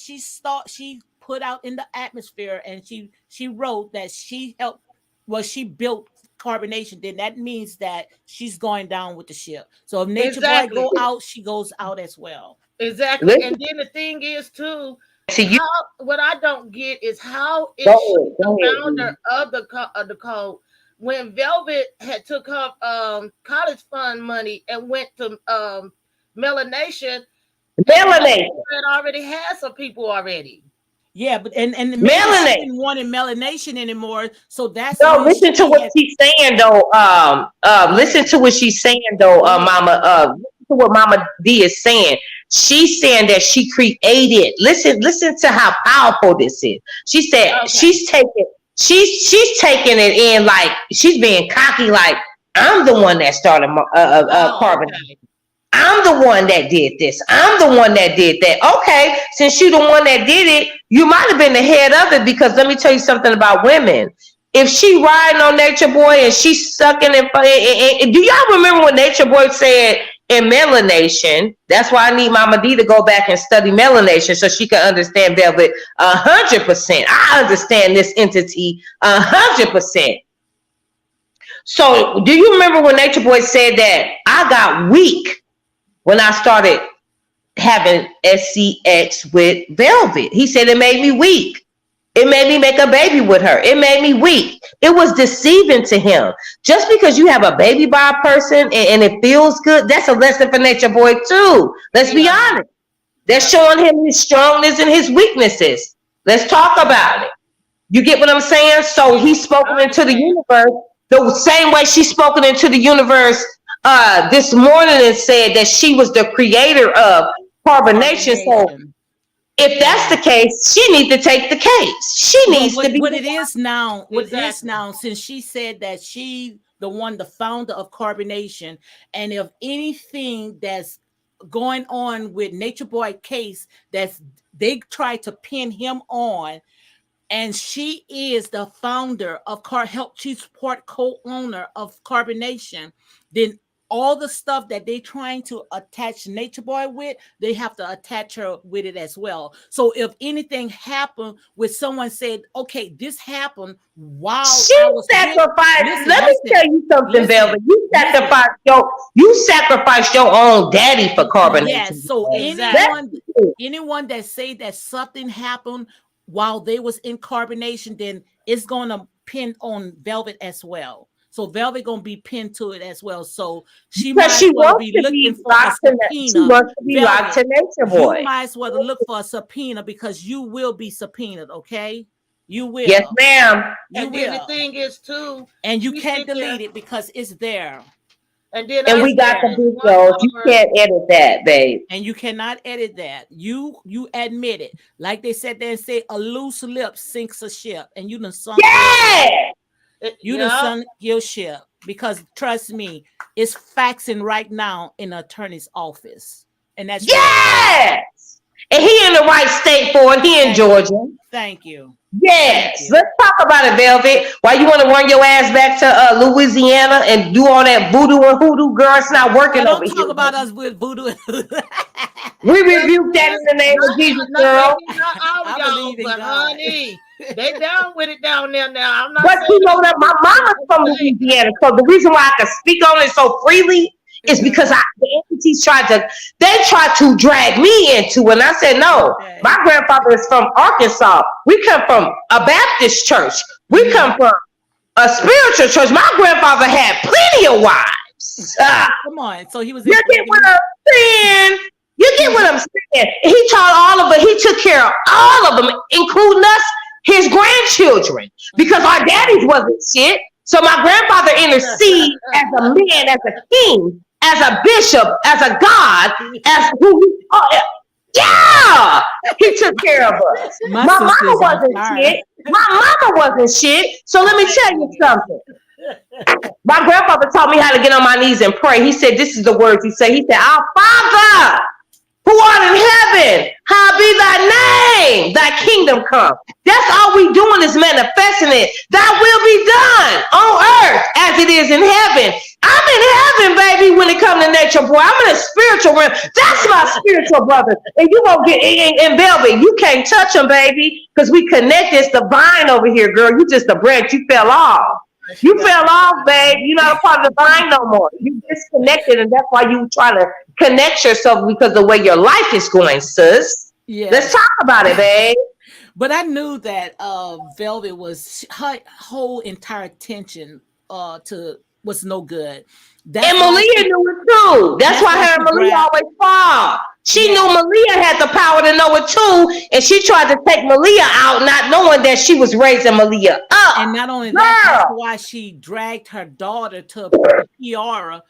she put out in the atmosphere, and she wrote that she helped. Well, she built CarbonNation, then that means that she's going down with the ship. So if Nature Boy go out, she goes out as well. Exactly. And then the thing is too, what I don't get is how is she the founder of the code when Velvet had took her college fund money and went to Melanation. Melanation already had some people already. Yeah, but and Melanation didn't want Melanation anymore, so that's listen to what she's saying though. Listen to what she's saying though, Mama. Listen to what Mama D is saying. She's saying that she created. Listen to how powerful this is. She said she's taking it in like she's being cocky, like I'm the one that started Carbon. I'm the one that did this. I'm the one that did that. Okay, since you're the one that did it, you might have been the head of it, because let me tell you something about women. If she riding on Nature Boy and she's sucking and do y'all remember what Nature Boy said in Melanation? That's why I need Mama D to go back and study Melanation so she can understand Velvet 100%. I understand this entity 100%. So do you remember when Nature Boy said that I got weak when I started having SCX with Velvet? He said it made me weak. It made me make a baby with her. It made me weak. It was deceiving to him. Just because you have a baby by a person and it feels good, that's a lesson for Nature Boy too. Let's be honest. They're showing him his strongness and his weaknesses. Let's talk about it. You get what I'm saying? So he's spoken into the universe. The same way she's spoken into the universe this morning and said that she was the creator of CarbonNation. So CarbonNation. if that's the case, she needs to take the case. She Well, needs to be what it is now, Exactly. since she said that she the founder of CarbonNation, and if anything that's going on with Nature Boy case, that's they try to pin him on, and she is the founder of she's part co-owner of CarbonNation, then all the stuff that they trying to attach Nature Boy with, they have to attach her with it as well. So if anything happened with someone said, okay, this happened while She I was sacrificed. listen, Let me tell you something, Velvet. You sacrificed your own daddy for CarbonNation. Yes. So Exactly. anyone that say that something happened while they was in CarbonNation, then it's gonna pin on Velvet as well. So Velvet gonna be pinned to it as well. So she might Because she as well wants be to looking be for a locked to she subpoena. wants to be locked to Velvet, Nature Boy. you might as well look for a subpoena, because you will be subpoenaed. Okay, you will. Yes, ma'am. You And then the will. thing is too, And you we can't sit there- delete it because it's there. and then And I we got the said, videos. You can't edit that, babe. And you cannot edit that. You admit it. Like they said there and say, a loose lip sinks a ship. And you done sunk Yeah. you done sunk your ship. Because trust me, it's faxing right now in the attorney's office. And that's yes. And he in the right state for it. He in Georgia. Thank you. Yes. Let's talk about it, Velvet. Why you want to run your ass back to Louisiana and do all that voodoo and hoodoo? Girl, it's not working over here. Don't talk about us with voodoo. We rebuke that in the name of Jesus, girl. Not all y'all, but honey, they down with it down there now. I'm not. But you know that my mama's from Louisiana, so the reason why I can speak on it so freely is because the entities tried to drag me into it. And I said, no, my grandfather is from Arkansas. We come from a Baptist church. We come from a spiritual church. My grandfather had plenty of wives. Come on. So he was. You get what I'm saying? You get what I'm saying? He taught all of it. He took care of all of them, including us, his grandchildren, because our daddies wasn't shit. So my grandfather interceded as a man, as a king, as a bishop, as a god, as who. Yeah, he took care of us. My mama wasn't shit. My mama wasn't shit. So let me tell you something. My grandfather taught me how to get on my knees and pray. He said, this is the words he said. He said, our Father who art in heaven, hallowed be thy name, thy kingdom come. That's all we doing is manifesting it. Thy will be done on earth as it is in heaven. I'm in heaven, baby, when it comes to Nature Boy. I'm in a spiritual realm. That's my spiritual brother. And you gonna get in Velvet. You can't touch him, baby, because we connect. It's the vine over here, girl. You just a branch. You fell off. You fell off, babe. You're not a part of the vine no more. You disconnected, and that's why you try to connect yourself, because the way your life is going, sis. Yeah. Let's talk about it, babe. But I knew that Velvet was her whole entire attention was no good. And Malia knew it too. That's why her and Malia always fall. She knew Malia had the power to know it too, and she tried to take Malia out, not knowing that she was raising Malia up. And not only that, that's why she dragged her daughter to Kiara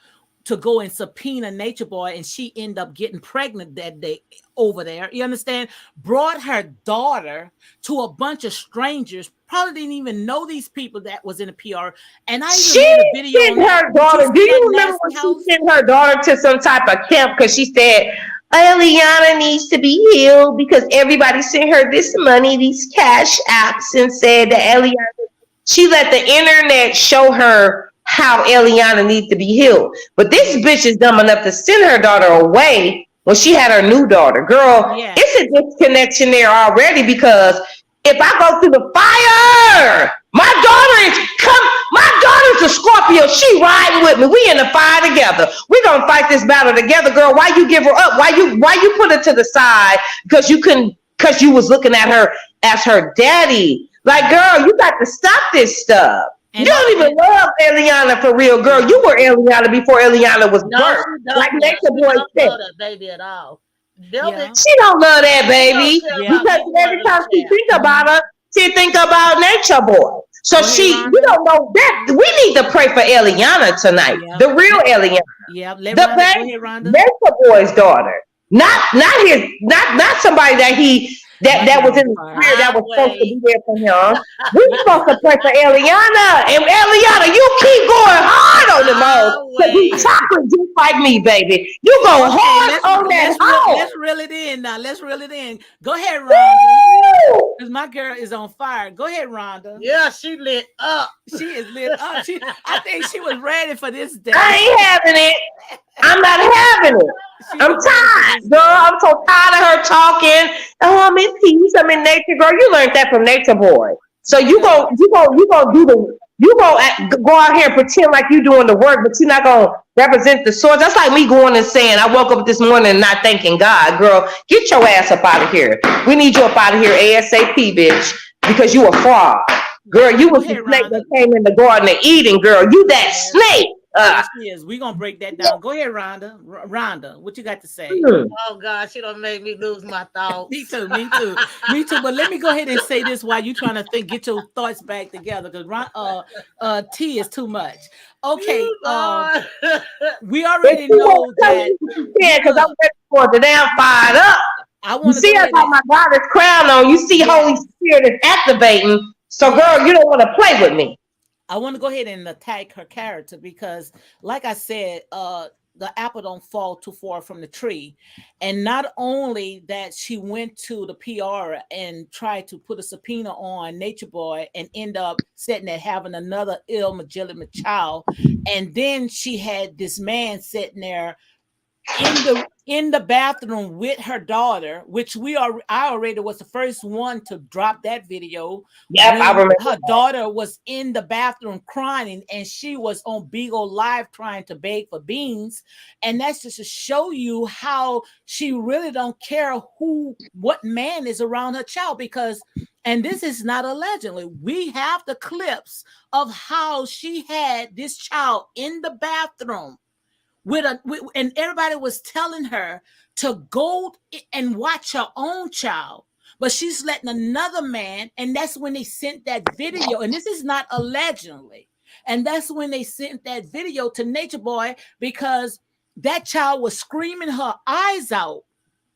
to go and subpoena Nature Boy, and she ended up getting pregnant that day over there. You understand? Brought her daughter to a bunch of strangers. Probably didn't even know these people that was in the PR. And I even made a video sent her daughter. Do you remember when she sent her daughter to some type of camp because she said Eliana needs to be healed because everybody sent her this money, these cash apps, and said that Eliana. She let the internet show her how Eliana needs to be healed. But this bitch is dumb enough to send her daughter away when she had her new daughter. Girl, it's a disconnection there already, because if I go through the fire, my daughter's a Scorpio. She riding with me. We in the fire together. We gonna fight this battle together, girl. Why you give her up? Why you put her to the side? Because you was looking at her as her daddy. Like, girl, you got to stop this stuff. And you don't even love Eliana for real, girl. You were Eliana before Eliana was birthed. Like Nature Boy said. Love that baby at all. She don't love that baby because every time she think about her, she think about Nature Boy. So Go ahead, you Rhonda. don't know that. We need to pray for Eliana tonight. Yeah. The real Eliana. Yeah. Let The Rhonda go bank ahead, Rhonda. Nature Boy's daughter. Not somebody My that girl was on in the fire. spirit that was supposed to be Highway. there for him. We're supposed to pray for Eliana. And Eliana, you keep going hard on the mode. Because you Highway. chocolate just like me, baby. You go Okay, hard on that hoe. let's reel it in now. Let's reel it in. Go ahead, Rhonda. Woo! Because my girl is on fire. Go ahead, Rhonda. Yeah, she lit up. She is lit up. I think she was ready for this day. I ain't having it. I'm not having it. She I'm was ready for tired, this girl. day. I'm so tired of her talking. Oh, I'm in peace. I'm in nature, girl. You learned that from Nature Boy. So My girl. you go out here and pretend like you doing the work, but you're not gonna represent the source. That's like me going and saying, I woke up this morning and not thanking God, girl. Get your ass up out of here. We need you up out of here ASAP, bitch, because you a fraud, girl. You Go was the ahead, snake Rhonda. that came in the garden of Eden, girl. You that Yes, snake. yes, she is. We're gonna break that down. Go ahead, Rhonda. Rhonda, what you got to say? Oh God, she don't make me lose my thoughts. Me too, me too, me too. But let me go ahead and say this while you trying to get your thoughts back together, because T is too much. Okay, Lord. we If already you know won't tell that. me what you can, because I'm Look, ready for the damn fired up. I You want to see, go I ahead got and my goddess crown on. You see, Holy yes, Spirit is activating. So, yes. girl, you don't want to play with me. I want to go ahead and attack her character because, like I said, the apple don't fall too far from the tree. And not only that, she went to the PR and tried to put a subpoena on Nature Boy and end up sitting there having another illegitimate child. And then she had this man sitting there in the bathroom with her daughter, which I already was the first one to drop that video Yep, I when remember her that. daughter was in the bathroom crying and she was on Beagle Live trying to beg for beans. And that's just to show you how she really don't care what man is around her child, because and this is not allegedly, we have the clips of how she had this child in the bathroom and everybody was telling her to go and watch her own child, but she's letting another man. And that's when they sent that video, and this is not allegedly, and that's when they sent that video to Nature Boy, because that child was screaming her eyes out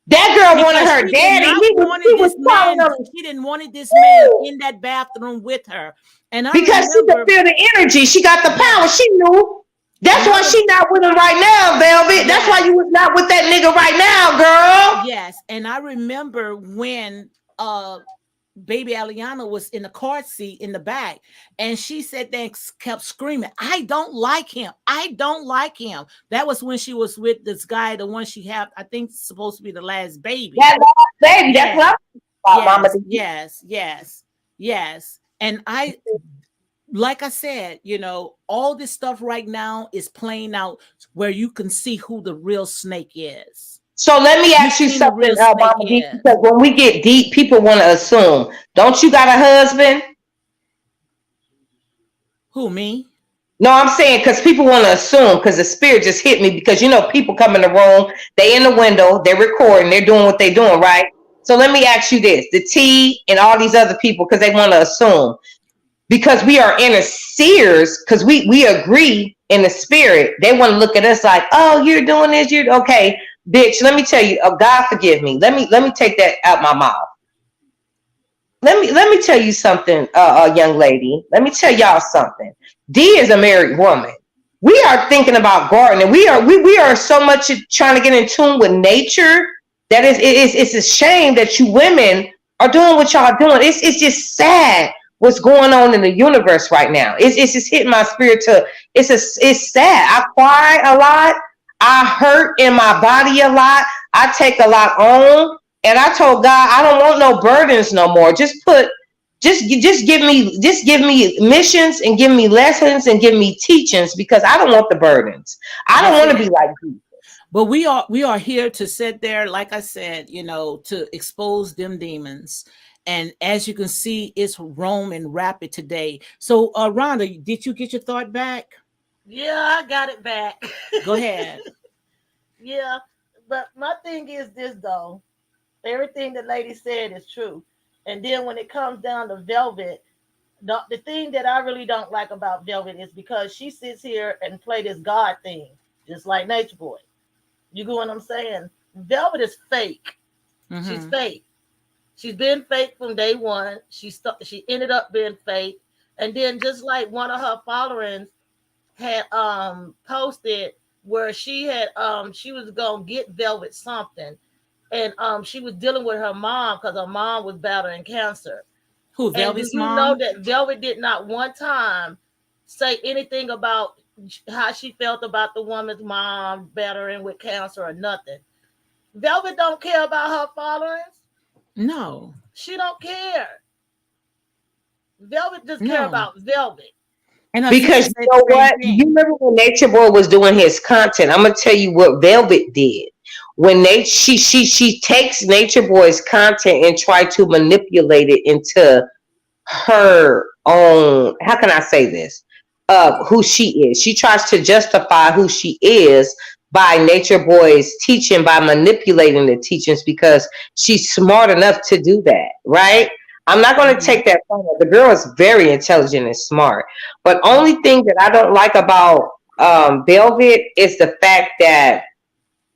That girl wanted because her she did daddy. not He wanted was this calling man. on She didn't wanted this man woo, in that bathroom with her. And I because she could remember, feel the energy. She got the power. yes, She knew. That's and why she not with him right now, Velvet. That's why yes, you was not with that nigga right now, girl. yes, and I remember when baby Aliana was in the car seat in the back, and she said they kept screaming, I don't like him, I don't like him. That was when she was with this guy, the one she had, I think, supposed to be the last baby. That last baby. That's Yes, what I'm about, Mama. yes, yes, yes, yes. And like I said, all this stuff right now is playing out where you can see who the real snake is. So let me You ask you seen the something, real snake Mama D, is. because when we get deep, people want to assume. Don't you got a husband? Who, me? No, I'm saying because people want to assume, because the spirit just hit me, because people come in the room, they in the window, they're recording, they're doing what they're doing, right? So let me ask you this, the T and all these other people, because they want to assume, because we are inner seers, because we agree in the spirit, they want to look at us like, oh, you're doing this, you're okay, bitch. Let me tell you, God forgive me. Let me take that out my mouth. Let me tell you something, young lady. Let me tell y'all something. D is a married woman. We are thinking about gardening. We are so much trying to get in tune with nature that it's a shame that you women are doing what y'all doing. It's just sad what's going on in the universe right now. It's just hitting my spirit to it's sad. I cry a lot. I hurt in my body a lot. I take a lot on. And I told God, I don't want no burdens no more. Just give me missions and give me lessons and give me teachings, because I don't want the burdens. I don't That's want to it. be like you. But we are here to sit there, like I said, to expose them demons. And as you can see, it's roaming rapid today. So, Rhonda, did you get your thought back? Yeah, I got it back. Go ahead. Yeah, but my thing is this though. Everything the lady said is true. And then when it comes down to Velvet, the thing that I really don't like about Velvet is because she sits here and play this God thing, just like Nature Boy. You get what I'm saying? Velvet is fake. She's fake. She's been fake from day one. She ended up being fake, and then just like one of her followers had posted where she was gonna get Velvet something, and she was dealing with her mom because her mom was battling cancer. Who, And do Velvet's you know mom? that Velvet did not one time say anything about how she felt about the woman's mom battling with cancer or nothing? Velvet don't care about her followers. No. She don't care. Velvet just care No. about Velvet. And her Because sister you said know the same what? You thing. remember when Nature Boy was doing his content? I'm gonna tell you what Velvet did. When she takes Nature Boy's content and try to manipulate it into her own, how can I say this, who she is. She tries to justify who she is by Nature Boy's teaching, by manipulating the teachings, because she's smart enough to do that, right? I'm not going to Mhm. take that from her. The girl is very intelligent and smart, but only thing that I don't like about Velvet is the fact that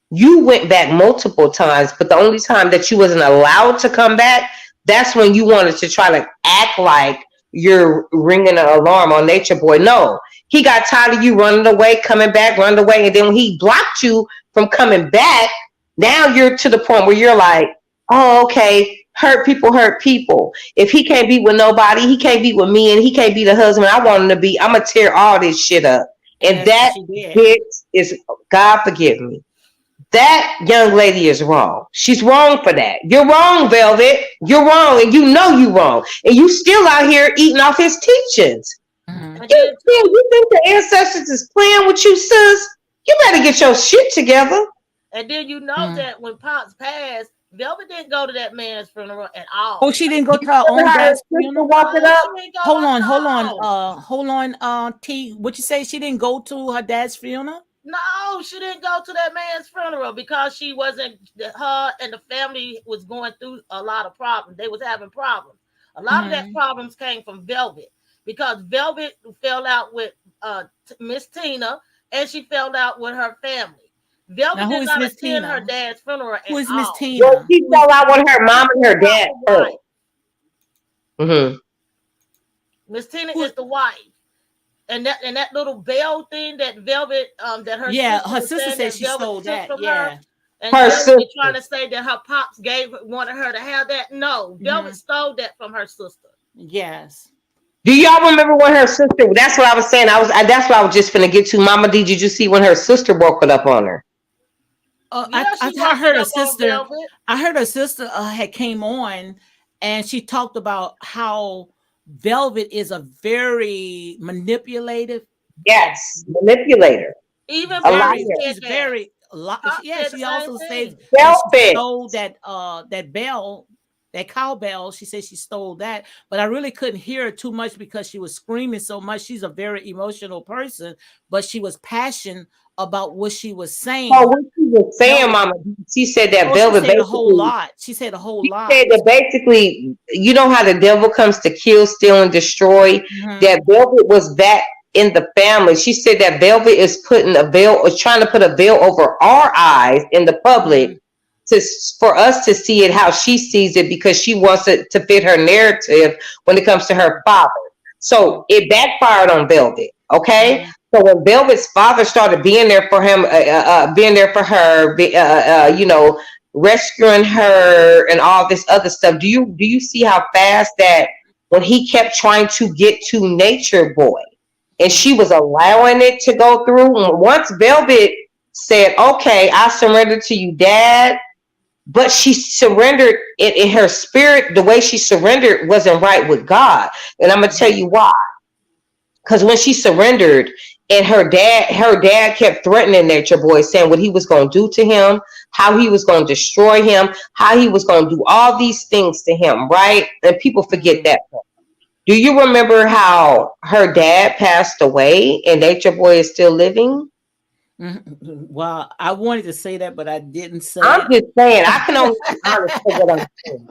you went back multiple times, but the only time that you wasn't allowed to come back, that's when you wanted to try to act like you're ringing an alarm on Nature Boy. No, he got tired of you running away, coming back, running away, and then when he blocked you from coming back, now you're to the point where you're like, oh, okay, hurt people hurt people. If he can't be with nobody, he can't be with me, and he can't be the husband I want him to be. I'm gonna tear all this shit up. And And that's what that she did. bitch is, God forgive me, that young lady is wrong. She's wrong for that. You're wrong, Velvet. You're wrong, and you know you're wrong. And you still out here eating off his teachings. Mhm. And then too, You think the ancestors is playing with you, sis? You better get your shit together. and then you know Mhm. that when Pops passed, Velvet didn't go to that man's funeral at Oh, all. she didn't go You to her remember own how her dad's sister funeral? walked it No, up? she didn't go Hold at on, all. hold on, T. What you say? She didn't go to her dad's funeral? No, she didn't go to that man's funeral because she wasn't. Her and the family was going through a lot of problems. They was having problems. A lot of that Mhm. problems came from Velvet because Velvet fell out with Miss Tina and she fell out with her family. Now, Velvet who did is not Miss attend her Tina? dad's funeral Who at is Miss all. Well, Tina? she Who is fell out with her Miss mom and Tina her dad the first. wife. Mm-hmm. Miss Tina who? is the wife. And that little bell thing that Velvet that her Yeah, sister her was sister saying said that she Velvet stole took that. from her, Yeah. and Her Velvet sister. is trying to say that her pops wanted her to have that. No, Velvet Hmm. stole that from her sister. Yes. Do y'all remember when her sister? That's what I was saying. That's what I was just finna get to. Mama D, did you see when her sister woke it up on her? Yeah, I she woke it heard her up on sister. Velvet. I heard her sister had came on, and she talked about how Velvet is a very manipulative, uh, Yes, manipulator, Even a Pop liar, very. said She's that. very a lot. Pop Yeah, said the she same also says thing. that she selfish. stole that bell, that cowbell. She said she stole that, but I really couldn't hear her too much because she was screaming so much. She's a very emotional person, but she was passionate about what she was So saying. what she was No, saying, Mama, D, she said that oh, she Velvet said a whole basically. lot. She said a whole She lot. said that basically, you know how the devil comes to kill, steal, and destroy. Hmm. That Velvet was that in the family. She said that Velvet is putting a veil, or trying to put a veil over our eyes in the public Hmm. to for us to see it how she sees it because she wants it to fit her narrative when it comes to her father. So it backfired on Velvet. Okay, Hmm. so when Velvet's father started being there for him, being there for her, rescuing her and all this other stuff, do you see how fast that when he kept trying to get to Nature Boy, and she Hmm. was allowing it to go through? Once Velvet said, okay, I surrender to you, Dad, but she surrendered it in her spirit. The way she surrendered wasn't right with God, and I'm gonna tell Hmm. you why. Because when she surrendered, and her dad kept threatening Nature Boy, saying what he was going to do to him, how he was going to destroy him, how he was going to do all these things to him, right? And people forget Hmm. that. Do you remember how her dad passed away and Nature Boy is still living? Well, I wanted to say that, but I didn't say I'm it. just saying, I can only be honest for what I'm saying.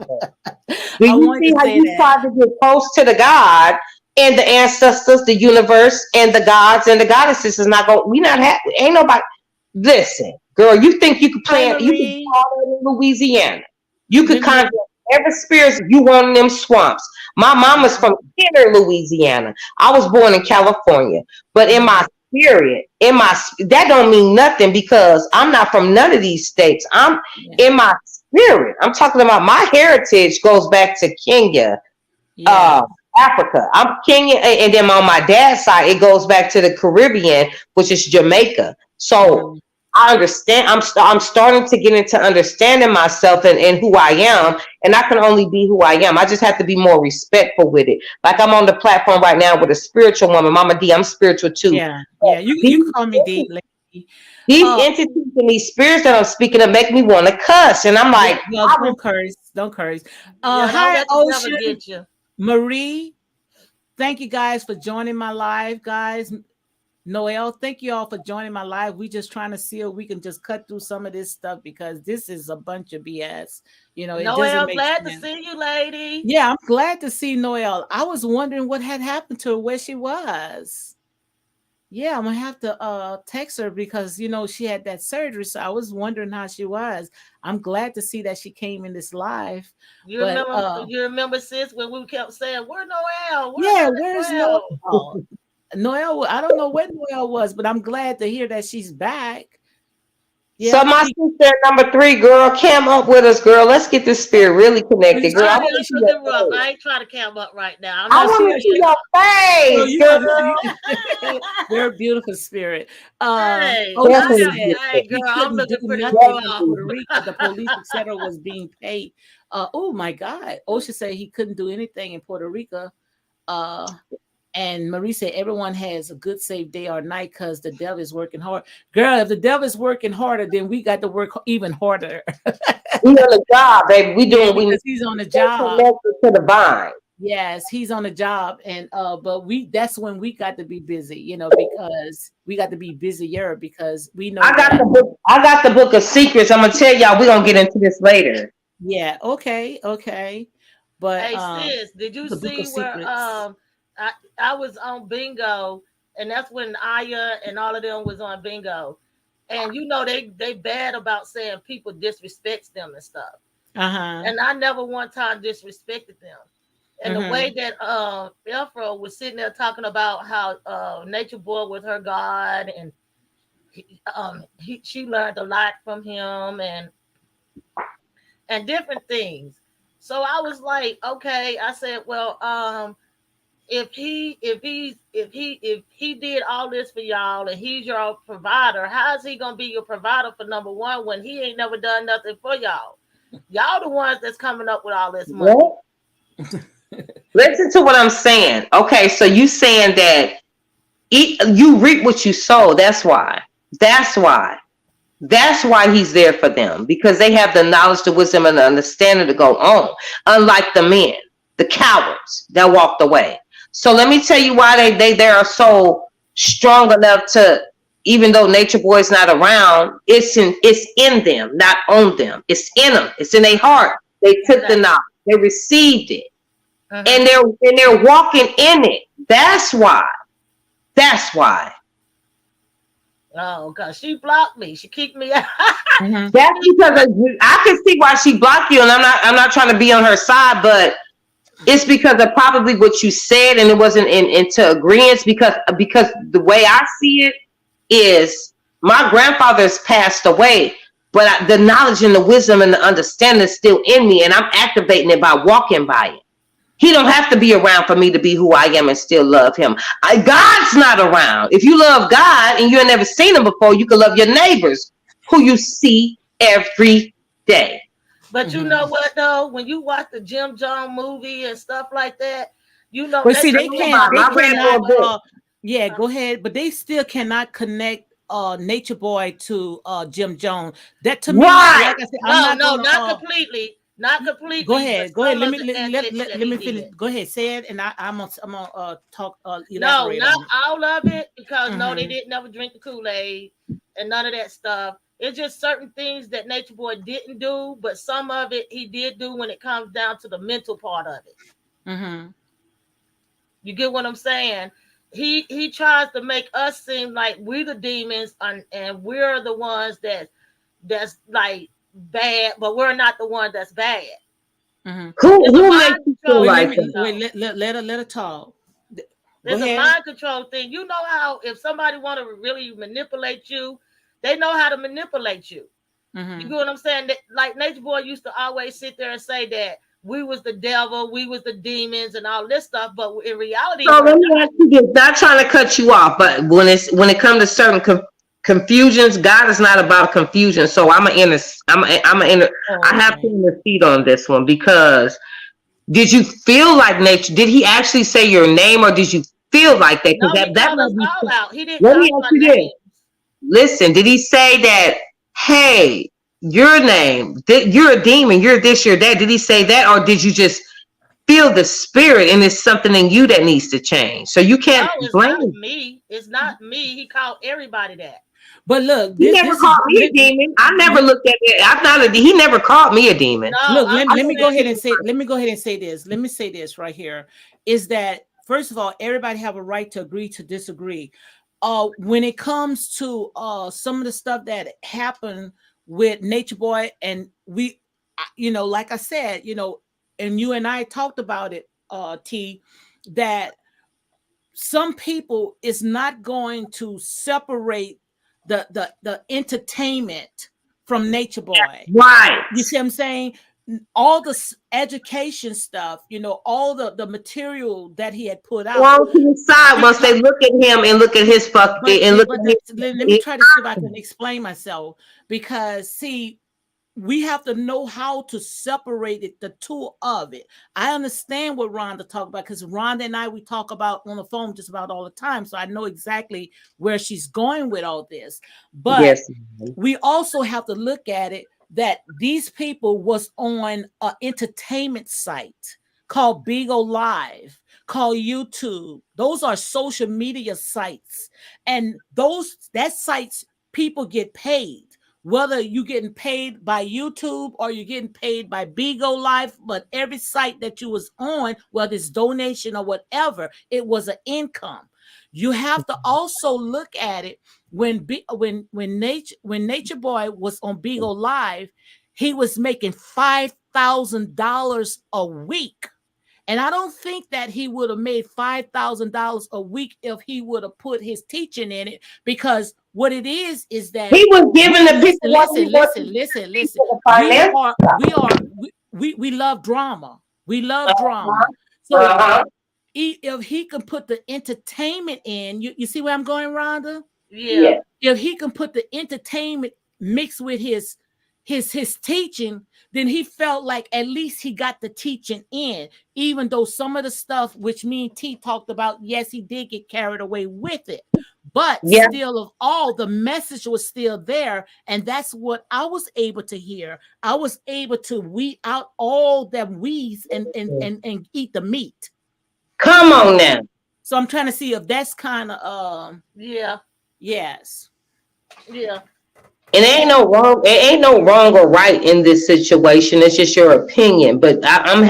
Do I you wanted see to how say you that. tried to get close to the God, and the ancestors, the universe, and the gods and the goddesses is not going. We not have. Ain't nobody. Listen, girl. You think you could Hi, plant? You could Marie. call it in Louisiana. You could Let me. conjure every spirit you want in them swamps. My mama's from Kenner, Louisiana. I was born in California, but in my spirit, that don't mean nothing because I'm not from none of these states. I'm in my spirit. I'm talking about my heritage goes back to Kenya, Yeah. Africa. I'm Kenya, and then on my dad's side, it goes back to the Caribbean, which is Jamaica. So I understand. I'm starting to get into understanding myself and who I am, and I can only be who I am. I just have to be more respectful with it. Like I'm on the platform right now with a spiritual woman, Mama D. I'm spiritual too. Yeah. Yeah. You can call me D, lady. These entities and these spirits that I'm speaking of make me want to cuss, and I'm like, No, don't curse. Don't curse. Don't Hi, let the devil Ocean. get you. Marie. Thank you guys for joining my live, guys. Noel, thank you all for joining my live. We just trying to see if we can just cut through some of this stuff because this is a bunch of BS. You know, it doesn't Noel, make glad sense. to see you, lady. Yeah, I'm glad to see Noel. I was wondering what had happened to her, where she was. Yeah, I'm gonna have to text her because you know she had that surgery, so I was wondering how she was. I'm glad to see that she came in this live. You But remember? You remember, sis, when we kept saying, "Where Noel? where's Noel? Noel, I don't know where Noel was, but I'm glad to hear that she's back. So Yeah, my sister number 3, girl, cam up with us, girl. Let's get this spirit really connected, girl. I I want to see your face. ain't trying to camp up right now. I want to see your face, you girl. You're a beautiful spirit. Hey, girl, I'm looking pretty raw. Puerto Rico. The police, etc., was being paid. Oh my God! OSHA said he couldn't do anything in Puerto Rico. And Marie said everyone has a good safe day or night because the devil is working hard. Girl, if the devil is working harder, then we got to work even harder. We on the job, baby. We doing because he's on the job. To the vine. Yes, he's on the job, and but that's when we got to be busy, you know, because we got to be busier because we know. I got the book of secrets. I'm gonna tell y'all. We're gonna get into this later. Yeah. Okay. But hey, sis, did you see where I was on bingo, and that's when Aya and all of them was on bingo, and you know they bad about saying people disrespects them and stuff. And I never one time disrespected them. And the way that Elfro was sitting there talking about how Nature Boy was her God, and she learned a lot from him and different things. So I was like, okay. I said, well, if he did all this for y'all and he's your provider, how is he gonna be your provider for number one when he ain't never done nothing for y'all? Y'all the ones that's coming up with all this money. Listen to what I'm saying. Okay, so you saying that you reap what you sow. That's why he's there for them, because they have the knowledge, the wisdom, and the understanding to go on, unlike the men, the cowards that walked away. So let me tell you why they are so strong enough to, even though Nature Boy is not around, it's in them, not on them. It's in them. It's in their heart. They took the knowledge. They received it. And they're walking in it. That's why. Oh, because she blocked me. She kicked me out. That's because I can see why she blocked you, and I'm not trying to be on her side, but it's because of probably what you said, and it wasn't into agreement. Because the way I see it is, my grandfather's passed away, but the knowledge and the wisdom and the understanding is still in me, and I'm activating it by walking by it. He don't have to be around for me to be who I am and still love him. God's not around. If you love God and you have never seen him before, you can love your neighbors who you see every day. But you know what, though? When you watch the Jim Jones movie and stuff like that, you know. But see, they cannot. Yeah, go ahead. But they still cannot connect Nature Boy to Jim Jones. That to me, like I said, not completely. Not completely. Go ahead. Let me finish. Go ahead. Say it, and I'm gonna talk. No, not all of it, because no, they didn't never drink the Kool-Aid and none of that stuff. It's just certain things that Nature Boy didn't do, but some of it he did do when it comes down to the mental part of it. You get what I'm saying? He tries to make us seem like we're the demons, and we're the ones that's like bad, but we're not the one that's bad. Mm-hmm. Who There's a who makes mind you feel control Wait, let like thing, me that? wait. though. Let her talk. Go There's a ahead. mind control thing. You know how if somebody want to really manipulate you, they know how to manipulate you. You Mm-hmm. get what I'm saying? Like Nature Boy used to always sit there and say that we was the devil, we was the demons, and all this stuff. But in reality, So we're let me not. ask you this: not trying to cut you off, but when it comes to certain confusions, God is not about confusion. So I'm a inter, Oh, I have to okay. intercede on this one because did you feel like nature? Did he actually say your name, or did you feel like that? Because No, he that called us might be. all out. He didn't Let call me ask my you this. name. Listen, did he say that? Hey, your name, you're a demon, you're this, you're that. Did he say that, or did you just feel the spirit and it's something in you that needs to change? So you No, can't it's not blame. me. It's not me. He called everybody that. But look, He this never this is called me a demon. I never looked at it. I'm not a. He never called me a demon. No, look. I'm Let just me go saying. ahead and say. Let me go ahead and say this. Let me say this right here. Is that first of all, everybody have a right to agree to disagree. When it comes to some of the stuff that happened with Nature Boy, and like I said, and you and I talked about it, T, that some people is not going to separate the entertainment from Nature Boy. Right. You see what I'm saying? All the education stuff, all the material that he had put out. Well, to the side once Because, they look at him and look at his fuck but and look but at let me his try to see if I can explain myself. Because see, we have to know how to separate the two of it. I understand what Rhonda talked about because Rhonda and I we talk about on the phone just about all the time, so I know exactly where she's going with all this. But yes. we also have to look at it that these people was on an entertainment site called Beagle Live, called YouTube. Those are social media sites, and that sites people get paid, whether you're getting paid by YouTube or you're getting paid by Bigo Life, but every site that you was on, whether it's donation or whatever, it was an income. You have to also look at it when Nature Boy was on Bigo Live, he was making $5,000 a week. And I don't think that he would have made $5,000 a week if he would have put his teaching in it. Because what it is that He was giving the listen, people what he listen, wanted listen, to listen, listen. the We finance. are, we are, we love drama. We love drama. So Uh-huh. if he can put the entertainment in, you see where I'm going, Rhonda? Yeah. If he can put the entertainment mixed with his teaching, then he felt like at least he got the teaching in, even though some of the stuff which me and T talked about, yes, he did get carried away with it. But Yeah. still, of all, the message was still there. And that's what I was able to hear. I was able to weed out all them weeds and eat the meat. Come So on now. so I'm trying to see if that's kind of Yeah. yes. Yeah. And it ain't no wrong or right in this situation. It's just your opinion. But I'm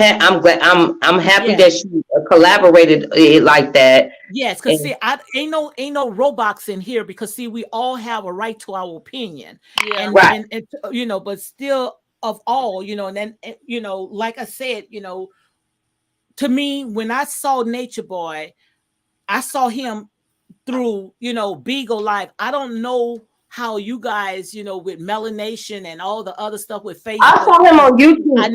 glad I'm happy Yes. that she collaborated it like that. Yes, because And see, I ain't no robots in here because see, we all have a right to our opinion, Yeah. and right. but still of all, and then like I said, to me, when I saw Nature Boy, I saw him through Beagle Live. I don't know how you guys with melanation and all the other stuff with I Facebook saw him because on YouTube first. I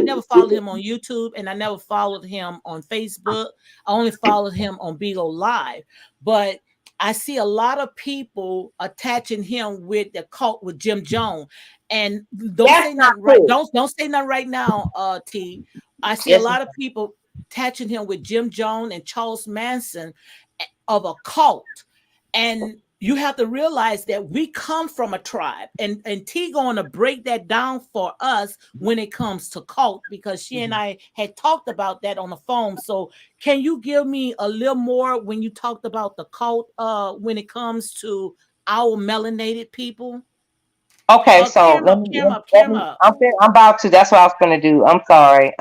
never followed him on YouTube and I never followed him on Facebook. I only followed him on Beagle Live. But I see a lot of people attaching him with the cult with Jim Jones. And don't That's say not nothing right. cool. Don't say nothing right now, T. I see a Yes. lot of people attaching him with Jim Jones and Charles Manson of a cult. And you have to realize that we come from a tribe, and T going to break that down for us when it comes to cult because she and I had talked about that on the phone. So can you give me a little more when you talked about the cult when it comes to our melanated people? Okay, so Cam up, Cam up, let Cam me up. I'm about to. That's what I was gonna do. I'm sorry.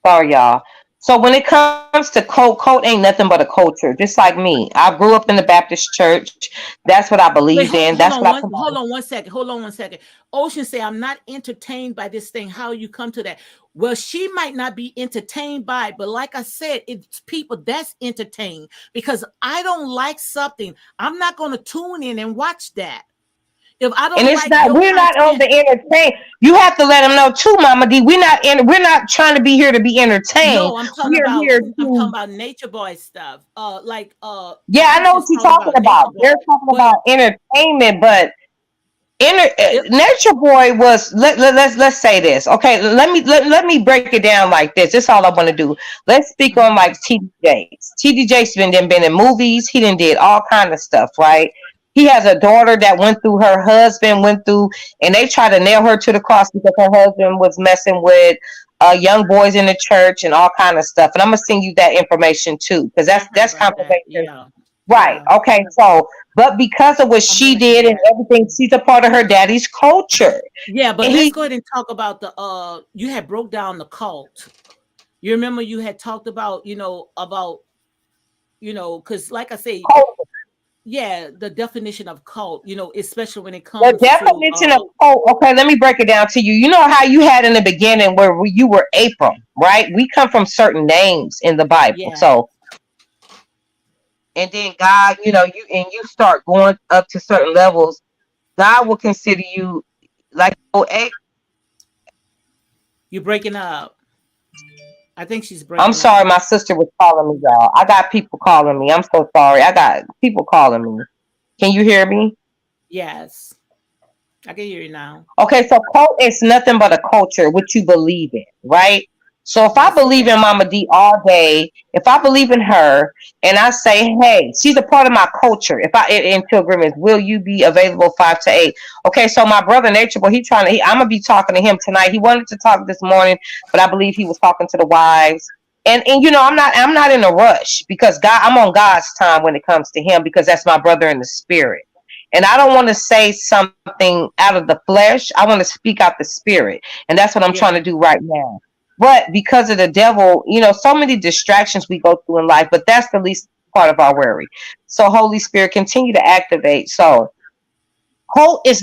Sorry, y'all. So when it comes to cult ain't nothing but a culture. Just like me, I grew up in the Baptist church. That's what I Wait, believed in. That's what I hold promoted. on 1 second. Hold on 1 second. Ocean say, I'm not entertained by this thing. How you come to that? Well, she might not be entertained by it, but like I said, it's people that's entertained because I don't like something. I'm not going to tune in and watch that. If I And don't it's like not. your We're not on content, the entertain. You have to let them know too, Mama D. We're not in. We're not trying to be here to be entertained. no, We are here I'm talking to. about Nature Boy stuff. I Yeah, I think know what she's you're talking talking about Nature about. Boy. They're talking But about entertainment, but if Nature Boy was let's say this. Okay, let me break it down like this. This is all I want to do. Let's speak on mhm, like TDJs. TDJ's been in movies. He done did all kind of stuff, right? He has a daughter that went through, her husband went through, and they tried to nail her to the cross because her husband was messing with young boys in the church and all kind of stuff. And I'm gonna send you that information too, because I heard that's about that. confirmation. Yeah, Right. yeah. Okay. So, but because of what I'm she gonna hear did and that. everything, she's a part of her daddy's culture. Yeah, but And let's he go ahead and talk about the you had broke down the cult. You remember you had talked about, because like I say, yeah, the definition of cult, especially when it the comes to definition of okay, let me break it down to you. You know how you had in the beginning where you were Abram, right? We come from certain names in the Bible. yeah, So, and then God, you start going up to certain levels. God will consider you like, oh, you're breaking up. I think she's I'm breaking sorry, up. my sister was calling me, y'all. I got people calling me. I'm so sorry. I got people calling me. Can you hear me? Yes, I can hear you now. Okay, so cult is nothing but a culture, what you believe in, right? So if I That's believe it. in Mama D all day, if I believe in her, and I say, hey, she's a part of my culture. If I into agreements, will you be available 5 to 8? Okay, so my brother Nature Boy, I'm gonna be talking to him tonight. He wanted to talk this morning, but I believe he was talking to the wives. And I'm not in a rush because I'm on God's time when it comes to him because that's my brother in the spirit. And I don't want to say something out of the flesh. I want to speak out the spirit. And that's what I'm trying Yeah, to do right now. But because of the devil, so many distractions we go through in life, but that's the least part of our worry. So Holy Spirit, continue to activate. So cult is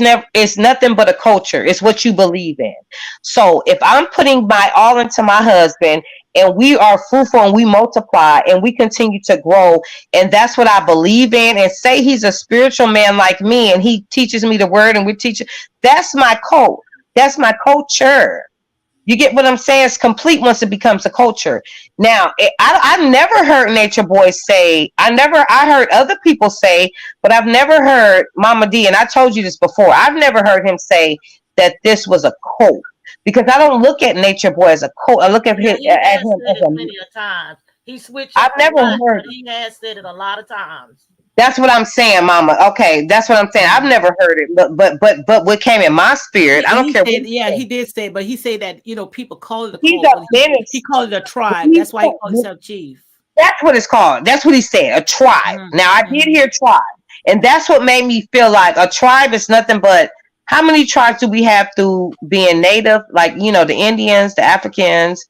nothing but a culture. It's what you believe in. So if I'm putting my all into my husband and we are fruitful and we multiply and we continue to grow, and that's what I believe in, and say he's a spiritual man like me and he teaches me the word and we teach it, that's my cult. That's my culture. You get what I'm saying? It's complete once it becomes a culture. Now, I never heard Nature Boy say, I heard other people say, but I've never heard Mama D, and I told you this before, I've never heard him say that this was a cult. Because I don't look at Nature Boy as a cult. I look at Yeah, him, he has said as it a, plenty of times. He switch I've up a never lot, heard. but he has said it a lot of times. That's what I'm saying, Mama. Okay, that's what I'm saying. I've mhm. never heard it, but what came in my spirit, I don't He care what said, he yeah, said. he did say, but he said that people call it a He's cult, a but he minister. called it a tribe. That's why he called himself chief. That's what it's called. That's what he said, a tribe. Mhm, Now, I did mhm. hear tribe. And that's what made me feel like a tribe is nothing but how many tribes do we have through being native? Like, the Indians, the Africans,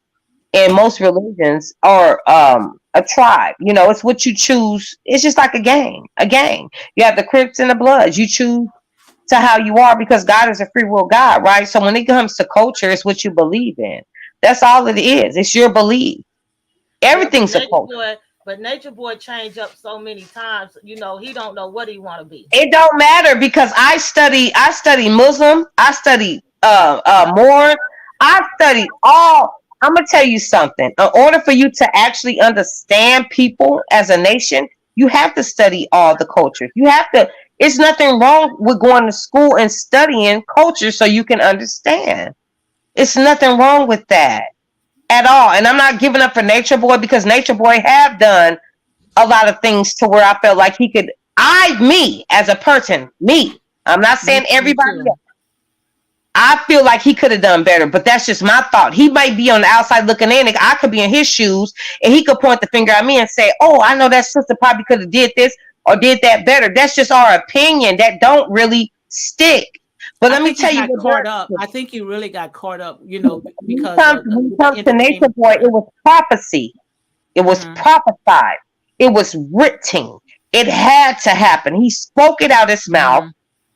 and most religions are a tribe. It's what you choose. It's just like a gang, a gang. You have the Crips and the Bloods. You choose to how you are because God is a free will God, right? So when it comes to culture, it's what you believe in. That's all it is. It's your belief. Yeah, but Everything's a culture. Nature Boy changed up so many times. He don't know what he want to be. It don't matter because I study Muslim, I study Moor, I study all. I'm gonna tell you something. In order for you to actually understand people as a nation, you have to study all the cultures. You have to. It's nothing wrong with going to school and studying culture so you can understand. It's nothing wrong with that at all. And I'm not giving up for Nature Boy because Nature Boy have done a lot of things to where I felt like he could. Me as a person, me. I'm not saying Me everybody too. else. I feel like he could have done better, but that's just my thought. He might be on the outside looking in. And I could be in his shoes, and he could point the finger at me and say, "Oh, I know that sister probably could have did this or did that better." That's just our opinion. That don't really stick. But I let me think he tell you got what caught does. up. I think he really got caught up, When because of it the comes to Nature entertainment Boy, part. it was prophecy. It was Hmm. prophesied. It was written. It had to happen. He spoke it out his mouth. Hmm.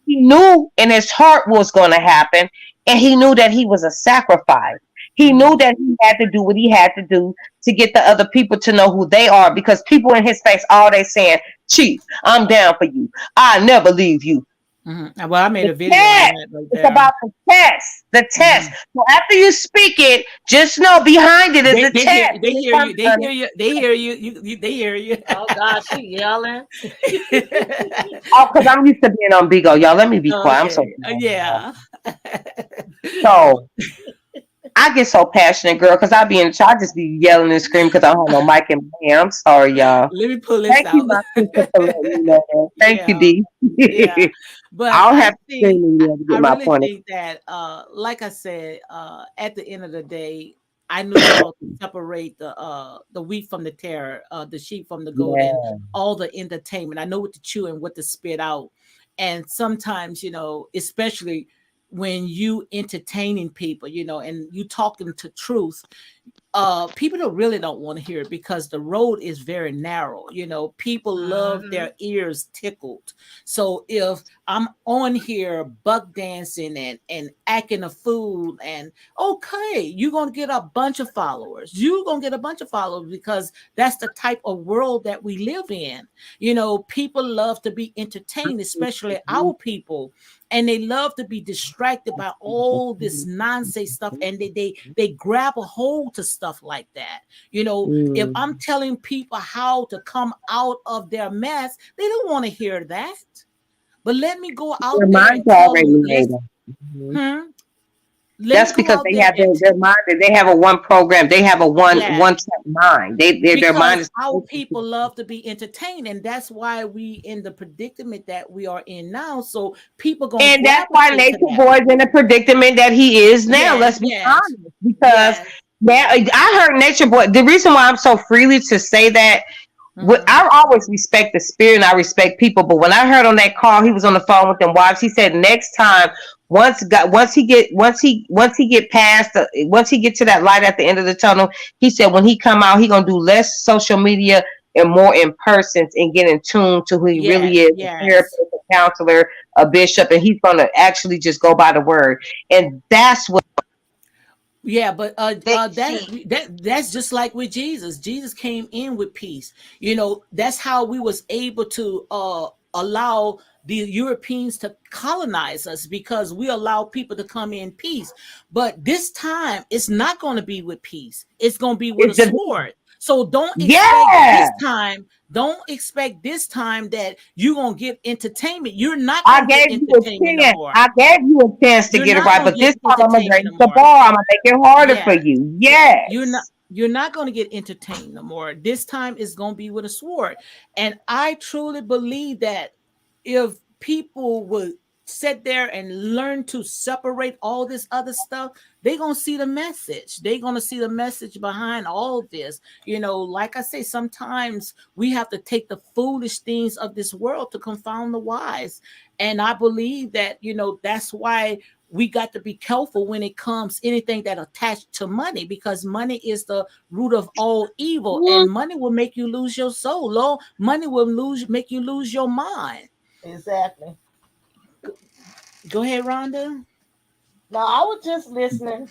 He knew in his heart what was going to happen, and he knew that he was a sacrifice. He knew Hmm. that he had to do what he had to do to get the other people to know who they are, because people in his face, all they saying, Chief, I'm down for you. I never leave you. Hmm. Well, I made The a video on test. that right It's there. about the test. The test. Hmm. So after you speak it, just know behind it is They a they hear test. they Here it hear comes, you. They honey. hear you. They hear you. They hear you. Oh God, she yelling. Oh, because I'm used to being on Bigo. Y'all, let me be quiet. I'm so Okay. Yeah. so I get so passionate, girl, because I just be yelling and screaming because I don't have no mic in my hand. I'm sorry, y'all. Let me pull this Thank you, out. my sister, for letting me know that. Thank you, Yeah. D. Yeah. But I'll have to scream and yell to I get my really point. think that like I said, at the end of the day, I knew how to separate the wheat from the tare, the sheep from the goat, and Yeah. all the entertainment. I know what to chew and what to spit out. And sometimes, especially when you entertaining people, and you talk them to truth, people don't want to hear it because the road is very narrow. People love Mm-hmm. their ears tickled. So if I'm on here buck dancing and acting a fool, and okay, you're gonna get a bunch of followers. You're gonna get a bunch of followers because that's the type of world that we live in. People love to be entertained, especially our people, and they love to be distracted by all this nonsense stuff, and they grab a hold to stuff like that. If I'm Mm. telling people how to come out of their mess, they don't want to hear that. But let me go Their out there minds and are tell already them, made up. Mhm. let me That's go because out they there have and their mind. They have a one program. They have a yeah, one track mind. Their mind because is. our people love to be entertained, and that's why we in the predicament that we are in now. So people gonna And that's why gravitate to Nature that. Boy's in the predicament that he is now. Yes, Let's be yes, honest. Because yes. now I heard Nature Boy. The reason why I'm so freely to say that, Hmm. I always respect the spirit and I respect people. But when I heard on that call, he was on the phone with them wives. He said next time, once he get past once he get to that light at the end of the tunnel, he said when he come out, he gonna do less social media and more in person and get in tune to who he really Yes, is, a therapist, yes. a counselor, a bishop, and he's gonna actually just go by the word. And that's what Yeah, but they that see. that's just like with Jesus. Jesus came in with peace. That's how we was able to allow the Europeans to colonize us, because we allow people to come in peace. But this time it's not going to be with peace. It's going to be with a It's the sword. So yeah. don't expect this time that you're going to get entertainment. You're not I going to get gave you a entertainment no chance. more. I gave you a chance to You're get it not right, going but to this get time I'm gonna entertainment raise no the more. bar. I'm gonna make it harder for Yeah. you. you're not Yes. you're not going to get entertained no more. This time it's going to be with a sword. And I truly believe that if people would sit there and learn to separate all this other stuff, they're going to see the message. They're going to see the message behind all this. Like I say, sometimes we have to take the foolish things of this world to confound the wise. And I believe that, that's why we got to be careful when it comes anything that attached to money, because money is the root of all evil, and money will make you lose your soul. Money will make you lose your mind. Exactly. Go ahead, Rhonda. No, I was just listening. Are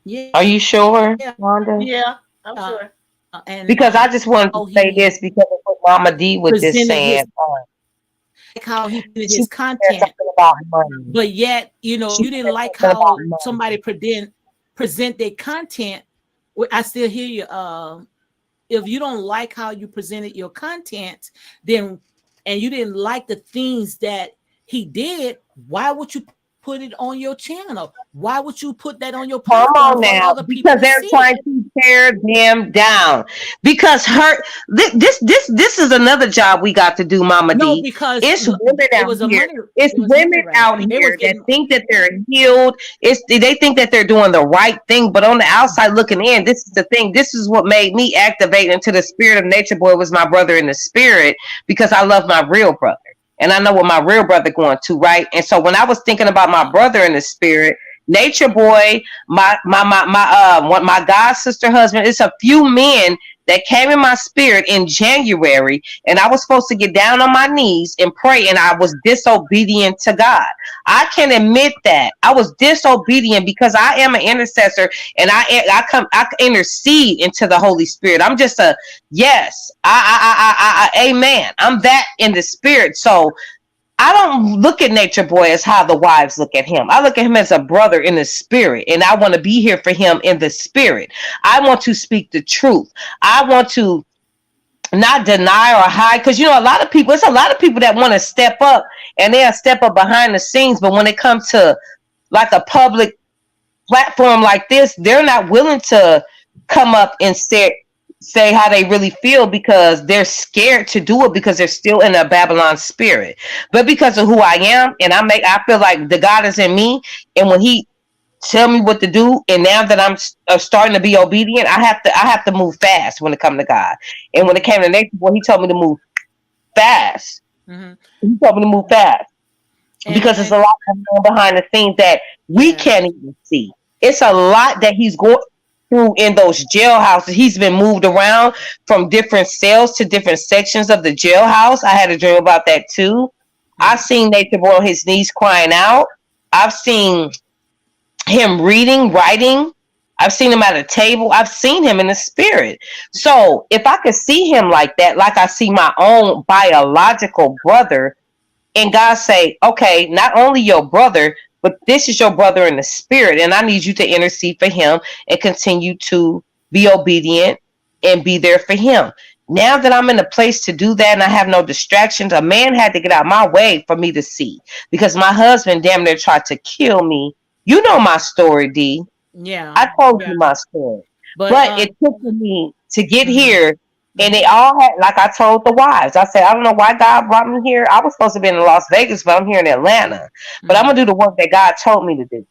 Yeah. you sure, Wanda? Yeah, I'm And sure. Because I just wanted to how say he this because of what Mama D was just presented his saying. like how he presented She his said content, something about money. but yet She you didn't said like something about how money. somebody present their content. I still hear you. If you don't like how you presented your content, then and you didn't like the things that he did, why would you put it on your channel? Why would you put that on your Come platform on for now, other people because to they're see? trying to tear them down. Because this is another job we got to do, Mama No, D. because It's women it out was a here. money, It's it was money women right. out They was here that getting think that they're healed. They think that they're doing the right thing, but on the outside looking in, this is the thing. This is what made me activate into the spirit of Nature Boy. Was my brother in the spirit, because I love my real brother. and I know what my real brother going to, right? And so when I was thinking about my brother in the spirit, Nature Boy, my god sister husband, it's a few men that came in my spirit in January, and I was supposed to get down on my knees and pray, and I was disobedient to God. I can admit that I was disobedient because I am an intercessor, and I intercede into the Holy Spirit. I'm just a yes, amen. I'm that in the spirit. So I don't look at Nature Boy as how the wives look at him. I look at him as a brother in the spirit, and I want to be here for him in the spirit. I want to speak the truth. I want to not deny or hide, because a lot of people, it's a lot of people that want to step up, and they'll step up behind the scenes, but when it comes to like a public platform like this, they're not willing to come up and say how they really feel, because they're scared to do it, because they're still in a Babylon spirit. But because of who I am, and I feel like the God is in me, and when he tell me what to do, and now that I'm starting to be obedient, I have to move fast when it comes to God. And when it came to Nature Boy, he told me to move fast. Mm-hmm. He told me to move fast, because it's a lot going on behind the scenes that we can't even see. It's a lot that he's going through in those jailhouses. He's been moved around from different cells to different sections of the jailhouse. I had a dream about that too. I've seen Nature Boy on his knees crying out. I've seen him reading, writing. I've seen him at a table. I've seen him in the spirit. So if I could see him like that, like I see my own biological brother, and God say, okay, not only your brother, but this is your brother in the spirit, and I need you to intercede for him and continue to be obedient and be there for him. Now that I'm in a place to do that and I have no distractions, a man had to get out my way for me to see, because my husband damn near tried to kill me. You know my story, D. Yeah. I told you my story. But it took me to get Mhm. here, and they all had, like I told the wives, I said, I don't know why God brought me here. I was supposed to be in Las Vegas, but I'm here in Atlanta. But I'm going to do the work that God told me to do.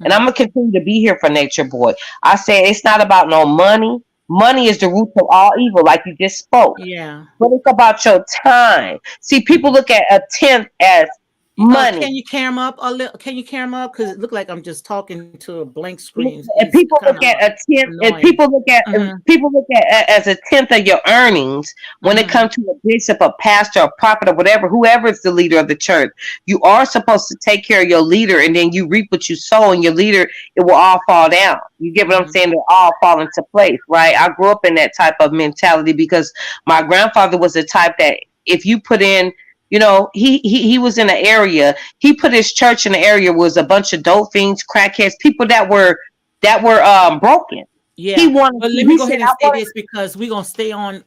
And I'm going to continue to be here for Nature Boy. I said, it's not about no money. Money is the root of all evil, like you just spoke. Yeah. But it's about your time. See, people look at a tenth as money. Can you cam up a little? Can you cam up? Because it looked like I'm just talking to a blank screen. And people look at a tenth, and people look at as a tenth of your earnings when it comes to a bishop, a pastor, a prophet, or whatever, whoever is the leader of the church. You are supposed to take care of your leader, and then you reap what you sow, and your leader, it will all fall down. You get what I'm saying? They'll all fall into place, right? I grew up in that type of mentality, because my grandfather was the type that if you put in, he was in an area. He put his church in an area where was a bunch of dope fiends, crackheads, people that were broken. Yeah. But let me go ahead and say this, because we're gonna stay on.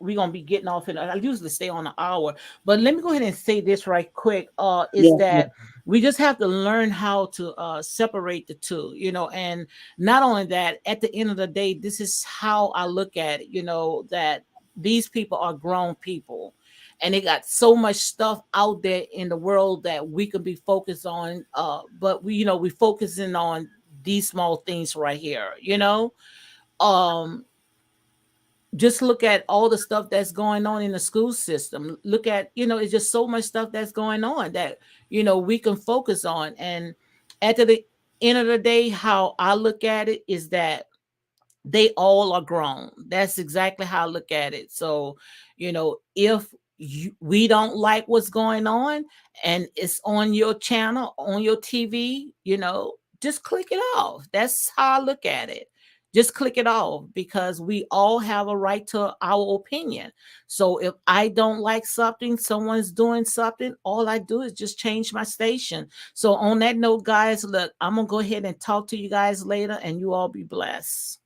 We're gonna be getting off, and I usually stay on an hour. But let me go ahead and say this right quick. We just have to learn how to separate the two, and not only that. At the end of the day, this is how I look at it. That these people are grown people, and they got so much stuff out there in the world that we could be focused on. But we focusing on these small things right here. Just look at all the stuff that's going on in the school system. Look at, it's just so much stuff that's going on that we can focus on. And at the end of the day, how I look at it is that they all are grown. That's exactly how I look at it. So, if we don't like what's going on and it's on your channel, on your TV, just click it off. That's how I look at it. Just click it off, because we all have a right to our opinion. So if I don't like something, someone's doing something, all I do is just change my station. So on that note, guys, look, I'm going to go ahead and talk to you guys later, and you all be blessed.